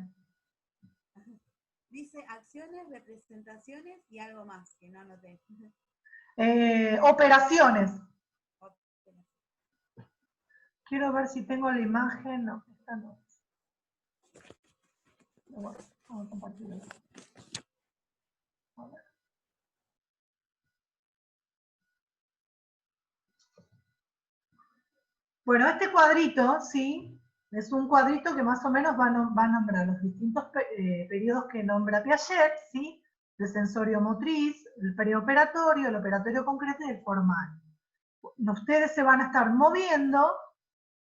Dice acciones, representaciones y algo más que no anoté. Operaciones. Quiero ver si tengo la imagen. No, esta no. Bueno, vamos a compartirla. A ver. Bueno, este cuadrito, ¿sí? Es un cuadrito que más o menos va a nombrar los distintos periodos que nombra Piaget, ¿sí? El sensorio motriz, el preoperatorio, el operatorio concreto y el formal. Ustedes se van a estar moviendo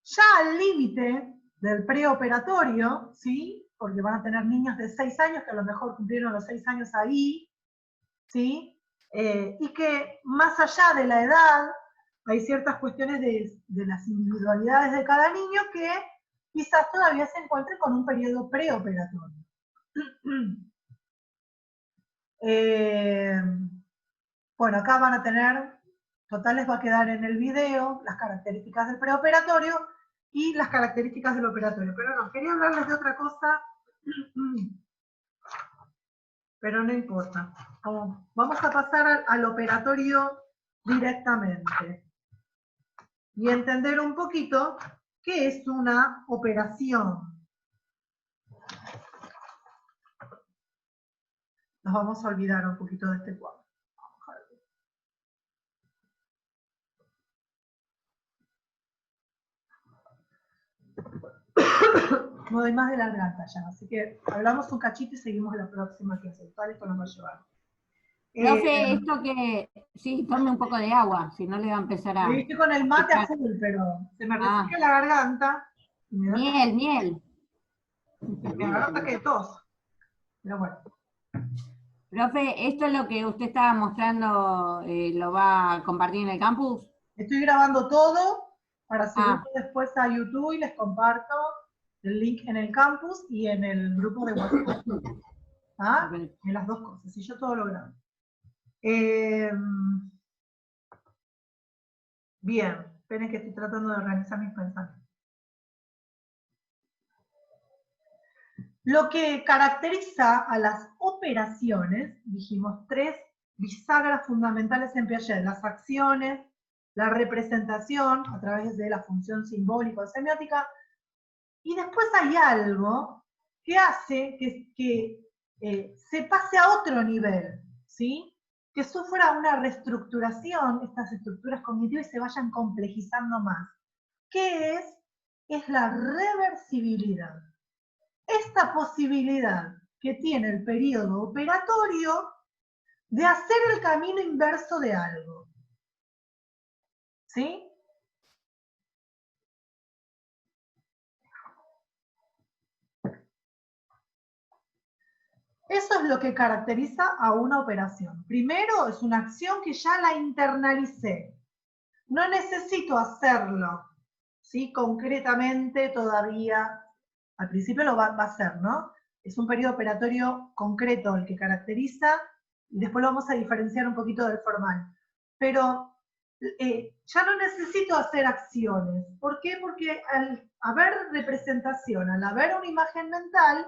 ya al límite del preoperatorio, ¿sí? Porque van a tener niños de 6 años que a lo mejor cumplieron los 6 años ahí, ¿sí? Y que más allá de la edad, hay ciertas cuestiones de las individualidades de cada niño que quizás todavía se encuentren con un periodo preoperatorio. Bueno, acá van a tener, total les va a quedar en el video, las características del preoperatorio y las características del operatorio. Pero no, quería hablarles de otra cosa, pero no importa. Vamos a pasar al operatorio directamente y entender un poquito qué es una operación. Nos vamos a olvidar un poquito de este cuadro. No doy más de la garganta ya, así que hablamos un cachito y seguimos la próxima clase. Esto nos va a llevar. Profe, esto que, sí, tome un poco de agua, si no le va a empezar a... Estoy con el mate a full, pero se me reseca la garganta. Y me da miel. Me agarra ataque de tos. Pero bueno. Profe, ¿esto es lo que usted estaba mostrando, lo va a compartir en el campus? Estoy grabando todo para subirlo Ah, después a YouTube y les comparto el link en el campus y en el grupo de WhatsApp. ¿Ah? En las dos cosas, y yo todo lo grabo. Bien, esperen que estoy tratando de organizar mis pensamientos. Lo que caracteriza a las operaciones, dijimos 3 bisagras fundamentales en Piaget: las acciones, la representación a través de la función simbólica o semiótica, y después hay algo que hace que se pase a otro nivel, ¿sí? Que sufra una reestructuración, estas estructuras cognitivas, y se vayan complejizando más. ¿Qué es? Es la reversibilidad. Esta posibilidad que tiene el periodo operatorio de hacer el camino inverso de algo. ¿Sí? Eso es lo que caracteriza a una operación. Primero, es una acción que ya la internalicé. No necesito hacerlo, ¿sí? Concretamente todavía. Al principio lo va a hacer, ¿no? Es un periodo operatorio concreto el que caracteriza, y después lo vamos a diferenciar un poquito del formal. Pero ya no necesito hacer acciones. ¿Por qué? Porque al haber representación, al haber una imagen mental,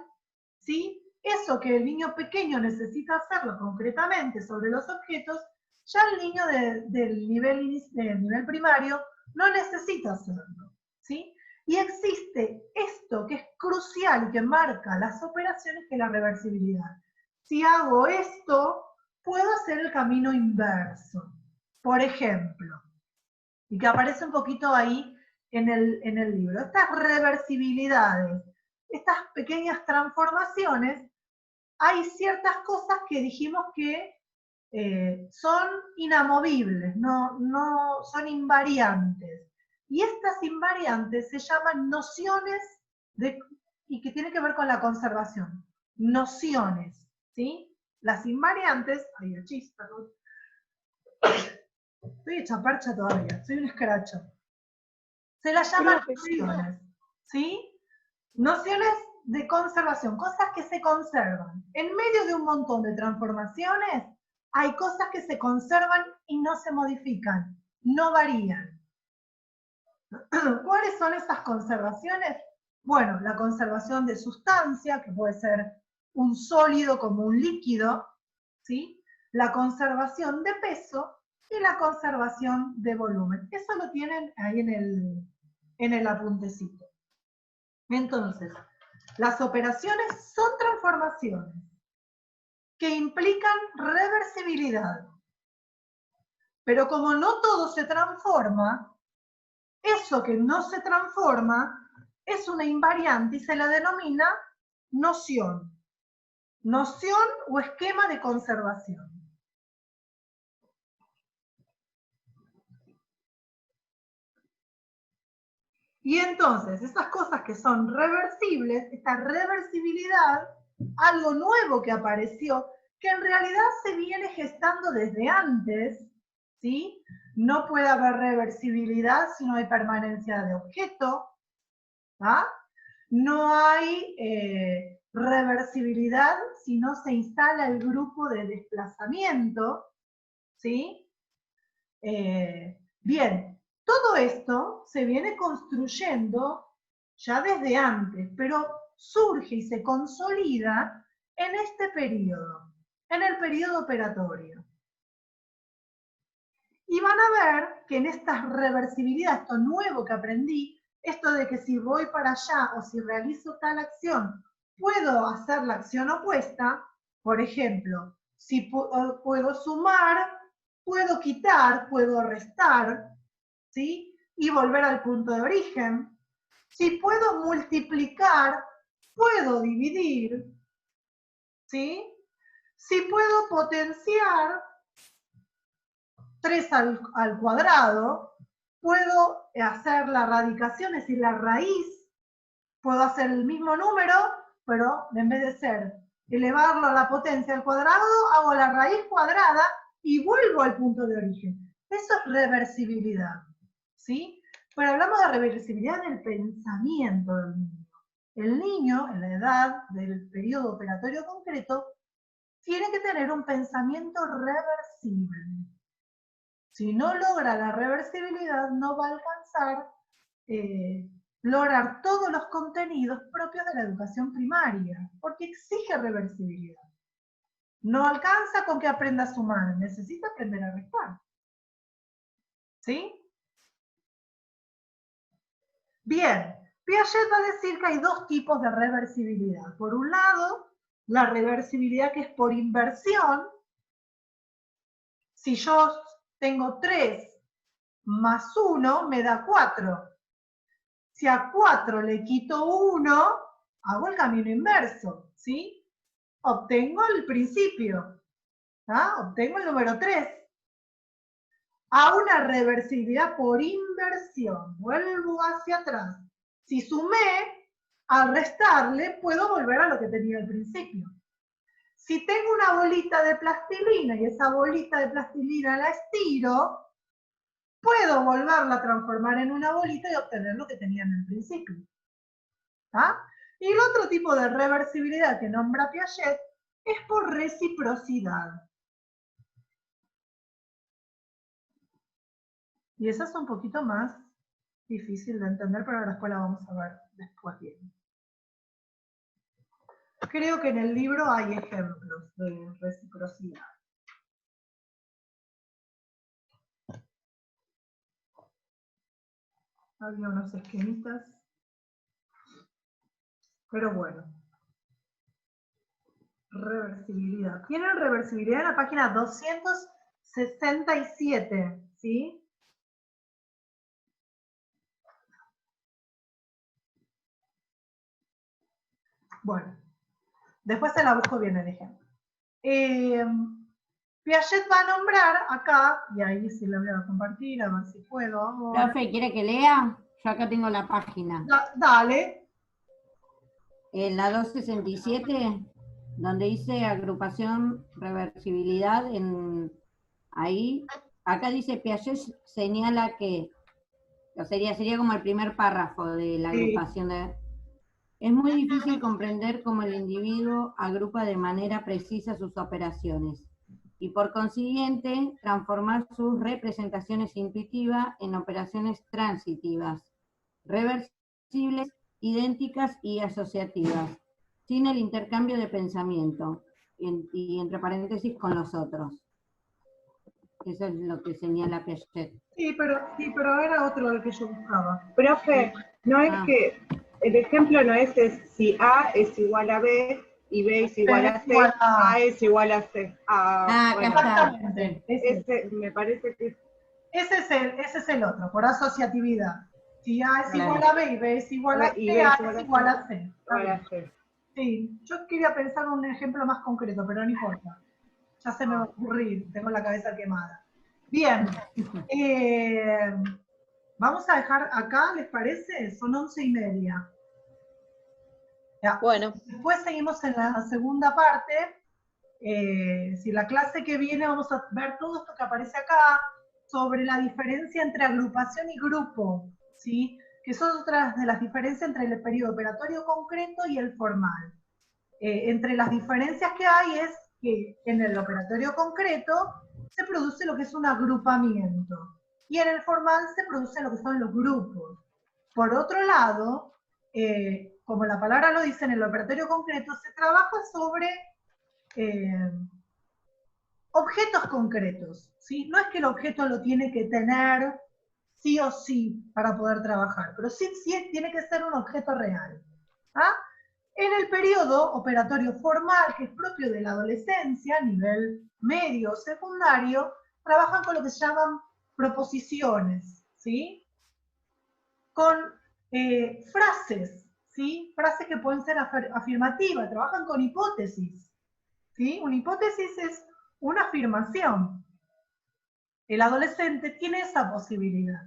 ¿sí? Eso que el niño pequeño necesita hacerlo concretamente sobre los objetos, ya el niño del nivel primario no necesita hacerlo, ¿sí? Y existe esto que es crucial y que marca las operaciones, que es la reversibilidad. Si hago esto, puedo hacer el camino inverso. Por ejemplo, y que aparece un poquito ahí en el libro, estas reversibilidades, estas pequeñas transformaciones, hay ciertas cosas que dijimos que son inamovibles, no son invariantes. Y estas invariantes se llaman nociones y que tienen que ver con la conservación. Nociones, ¿sí? Las invariantes, ay, el chiste, perdón. Estoy hecha percha todavía, soy un escaracho. Se las llaman nociones, ¿sí? Nociones de conservación, cosas que se conservan. En medio de un montón de transformaciones, hay cosas que se conservan y no se modifican, no varían. ¿Cuáles son esas conservaciones? Bueno, la conservación de sustancia, que puede ser un sólido como un líquido, ¿sí? La conservación de peso y la conservación de volumen. Eso lo tienen ahí en el apuntecito. Entonces, las operaciones son transformaciones que implican reversibilidad. Pero como no todo se transforma, eso que no se transforma es una invariante y se la denomina noción. Noción o esquema de conservación. Y entonces, esas cosas que son reversibles, esta reversibilidad, algo nuevo que apareció, que en realidad se viene gestando desde antes, ¿sí? No puede haber reversibilidad si no hay permanencia de objeto, ¿ah? No hay reversibilidad si no se instala el grupo de desplazamiento, ¿sí? Bien. Todo esto se viene construyendo ya desde antes, pero surge y se consolida en este periodo, en el periodo operatorio. Y van a ver que en esta reversibilidad, esto nuevo que aprendí, esto de que si voy para allá o si realizo tal acción, puedo hacer la acción opuesta. Por ejemplo, si puedo sumar, puedo quitar, puedo restar, ¿sí? Y volver al punto de origen. Si puedo multiplicar, puedo dividir, ¿sí? Si puedo potenciar 3 al cuadrado, puedo hacer la radicación, es decir, la raíz, puedo hacer el mismo número, pero en vez de ser elevarlo a la potencia al cuadrado, hago la raíz cuadrada y vuelvo al punto de origen. Eso es reversibilidad, ¿sí? Pero hablamos de reversibilidad en el pensamiento del niño. El niño, en la edad del periodo operatorio concreto, tiene que tener un pensamiento reversible. Si no logra la reversibilidad, no va a alcanzar lograr todos los contenidos propios de la educación primaria, porque exige reversibilidad. No alcanza con que aprenda a sumar, necesita aprender a restar. ¿Sí? Bien, Piaget va a decir que hay dos tipos de reversibilidad. Por un lado, la reversibilidad que es por inversión. Si yo tengo 3 más 1, me da 4. Si a 4 le quito 1, hago el camino inverso, ¿sí? Obtengo el principio, obtengo el número 3. A una reversibilidad por inversión, vuelvo hacia atrás. Si sumé, al restarle, puedo volver a lo que tenía al principio. Si tengo una bolita de plastilina y esa bolita de plastilina la estiro, puedo volverla a transformar en una bolita y obtener lo que tenía en el principio. Y el otro tipo de reversibilidad que nombra Piaget es por reciprocidad. Y esa es un poquito más difícil de entender, pero después la vamos a ver después bien. Creo que en el libro hay ejemplos de reciprocidad. Había unos esquemitas. Pero bueno. Reversibilidad. Tienen reversibilidad en la página 267, ¿sí? Bueno. Después se la busco bien el ejemplo. Piaget va a nombrar acá, y ahí sí la voy a compartir, a ver si puedo ahora. Profe, ¿quiere que lea? Yo acá tengo la página. Dale. En la 267, donde dice agrupación, reversibilidad, ahí, acá dice Piaget señala que, sería como el primer párrafo de la agrupación de... Es muy difícil comprender cómo el individuo agrupa de manera precisa sus operaciones y por consiguiente transformar sus representaciones intuitivas en operaciones transitivas, reversibles, idénticas y asociativas, sin el intercambio de pensamiento, y entre paréntesis con los otros. Eso es lo que señala Piaget. Sí, pero era otro lo que yo buscaba. Profe, no es que el ejemplo no es si A es igual a B y B es igual a C, A es igual a C. Bueno, exactamente. Ese me parece que... Ese es el otro, por asociatividad. Si A es igual a B y B es igual a C, A es igual a C. Sí, yo quería pensar un ejemplo más concreto, pero no importa. Ya se me va a ocurrir, tengo la cabeza quemada. Bien, vamos a dejar acá, ¿les parece? Son 11:30. Ya. Bueno. Después seguimos en la segunda parte. Si la clase que viene vamos a ver todo esto que aparece acá, sobre la diferencia entre agrupación y grupo, ¿sí? Que son otras de las diferencias entre el periodo operatorio concreto y el formal. Entre las diferencias que hay es que en el operatorio concreto se produce lo que es un agrupamiento y en el formal se produce lo que son los grupos. Por otro lado, como la palabra lo dice, en el operatorio concreto se trabaja sobre objetos concretos, ¿sí? No es que el objeto lo tiene que tener sí o sí para poder trabajar, pero sí tiene que ser un objeto real. En el periodo operatorio formal, que es propio de la adolescencia, a nivel medio o secundario, trabajan con lo que se llaman proposiciones, ¿sí? Con frases, ¿sí? Frases que pueden ser afirmativas, trabajan con hipótesis, ¿sí? Una hipótesis es una afirmación. El adolescente tiene esa posibilidad.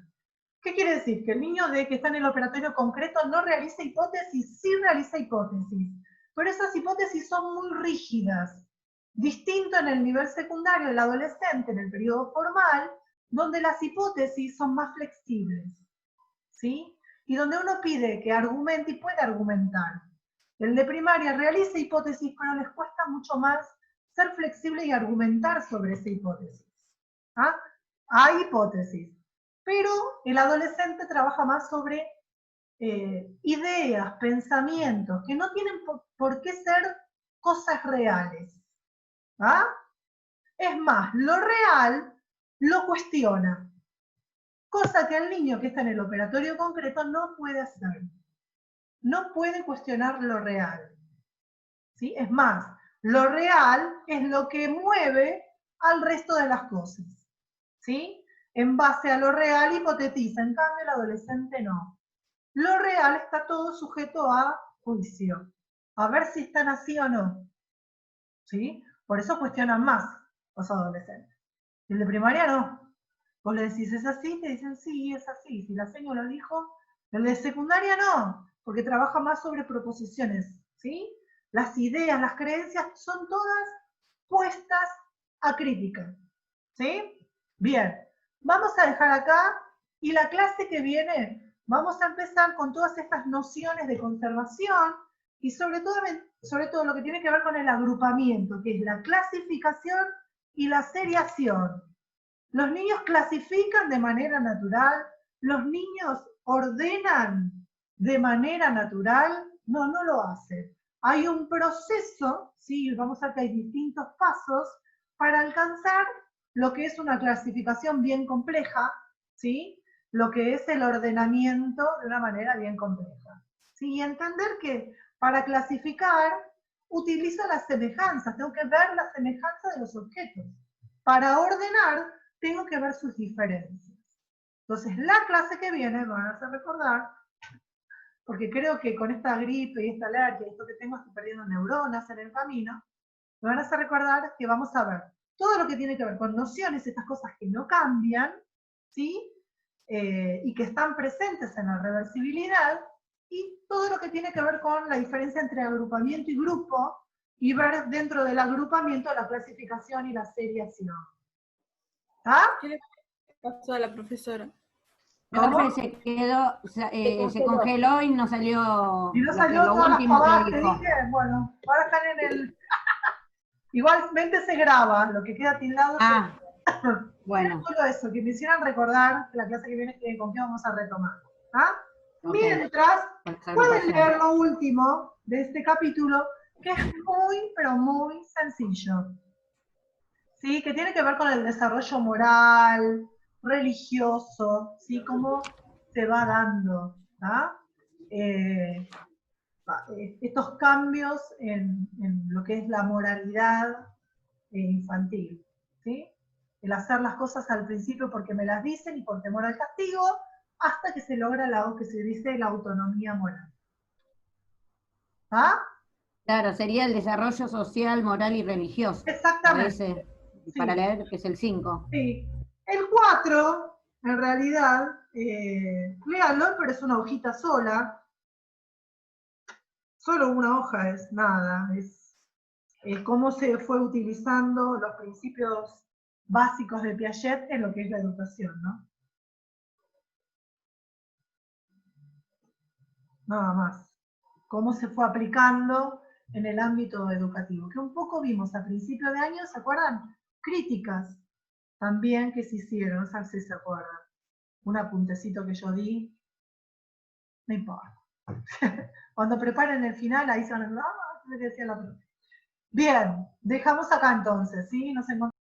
¿Qué quiere decir? Que el niño que está en el operatorio concreto no realiza hipótesis, sí realiza hipótesis. pero esas hipótesis son muy rígidas. Distinto en el nivel secundario del adolescente, en el periodo formal, donde las hipótesis son más flexibles, ¿sí? Y donde uno pide que argumente y puede argumentar. El de primaria realiza hipótesis, pero les cuesta mucho más ser flexible y argumentar sobre esa hipótesis. ¿Ah? Hay hipótesis, pero el adolescente trabaja más sobre ideas, pensamientos, que no tienen por qué ser cosas reales. ¿Ah? Es más, lo real lo cuestiona, cosa que el niño que está en el operatorio concreto no puede hacer. No puede cuestionar lo real. ¿Sí? Es más, lo real es lo que mueve al resto de las cosas. ¿Sí? En base a lo real hipotetiza, en cambio el adolescente no. Lo real está todo sujeto a juicio, a ver si están así o no. ¿Sí? Por eso cuestionan más los adolescentes. El de primaria no. Vos le decís, ¿es así? Te dicen, sí, es así. Si la seño lo dijo. El de secundaria no, porque trabaja más sobre proposiciones. ¿Sí? Las ideas, las creencias son todas puestas a crítica. ¿Sí? Bien, vamos a dejar acá y la clase que viene vamos a empezar con todas estas nociones de conservación y sobre todo lo que tiene que ver con el agrupamiento, que es la clasificación y la seriación. Los niños clasifican de manera natural, los niños ordenan de manera natural, no lo hacen. Hay un proceso, ¿sí? Vamos a ver que hay distintos pasos para alcanzar lo que es una clasificación bien compleja, ¿sí? Lo que es el ordenamiento de una manera bien compleja. ¿Sí? Y entender que para clasificar utilizo las semejanzas, tengo que ver la semejanza de los objetos. Para ordenar, tengo que ver sus diferencias. Entonces, la clase que viene, me van a hacer recordar, porque creo que con esta gripe y esta alergia, esto que tengo, estoy perdiendo neuronas en el camino, me van a hacer recordar que vamos a ver todo lo que tiene que ver con nociones, estas cosas que no cambian, ¿sí? Y que están presentes en la reversibilidad, y todo lo que tiene que ver con la diferencia entre agrupamiento y grupo, y ver dentro del agrupamiento la clasificación y la seriación. ¿Ah? ¿Qué le pasó a la profesora? La profe se quedó, se congeló y no salió, Y no salió lo todas las último pavadas que que dijo. dije, bueno, ahora están en el... Igualmente se graba, lo que queda tildado. Ah, bueno. Era solo eso, que me hicieran recordar la clase que viene con qué vamos a retomar. ¿Ah? Okay. Mientras, pueden leer lo último de este capítulo, que es muy, pero muy sencillo. ¿Sí? Que tiene que ver con el desarrollo moral, religioso, ¿sí? Cómo se va dando, ¿ah? Estos cambios en lo que es la moralidad infantil, ¿sí? El hacer las cosas al principio porque me las dicen y por temor al castigo, hasta que se logra lo que se dice la autonomía moral. ¿Ah? Claro, sería el desarrollo social, moral y religioso. Exactamente. Sí. Para leer, que es el 5. Sí. El 4, en realidad, léanlo, pero es una hojita sola. Solo una hoja es nada, es cómo se fue utilizando los principios básicos de Piaget en lo que es la educación, ¿no? Nada más. Cómo se fue aplicando en el ámbito educativo, que un poco vimos a principio de año, ¿se acuerdan? Críticas también que se hicieron, no sé si se acuerdan. Un apuntecito que yo di, no importa. Cuando preparen el final, ahí se van a decir, decía la profe. Bien, dejamos acá entonces, ¿sí? Nos encontramos.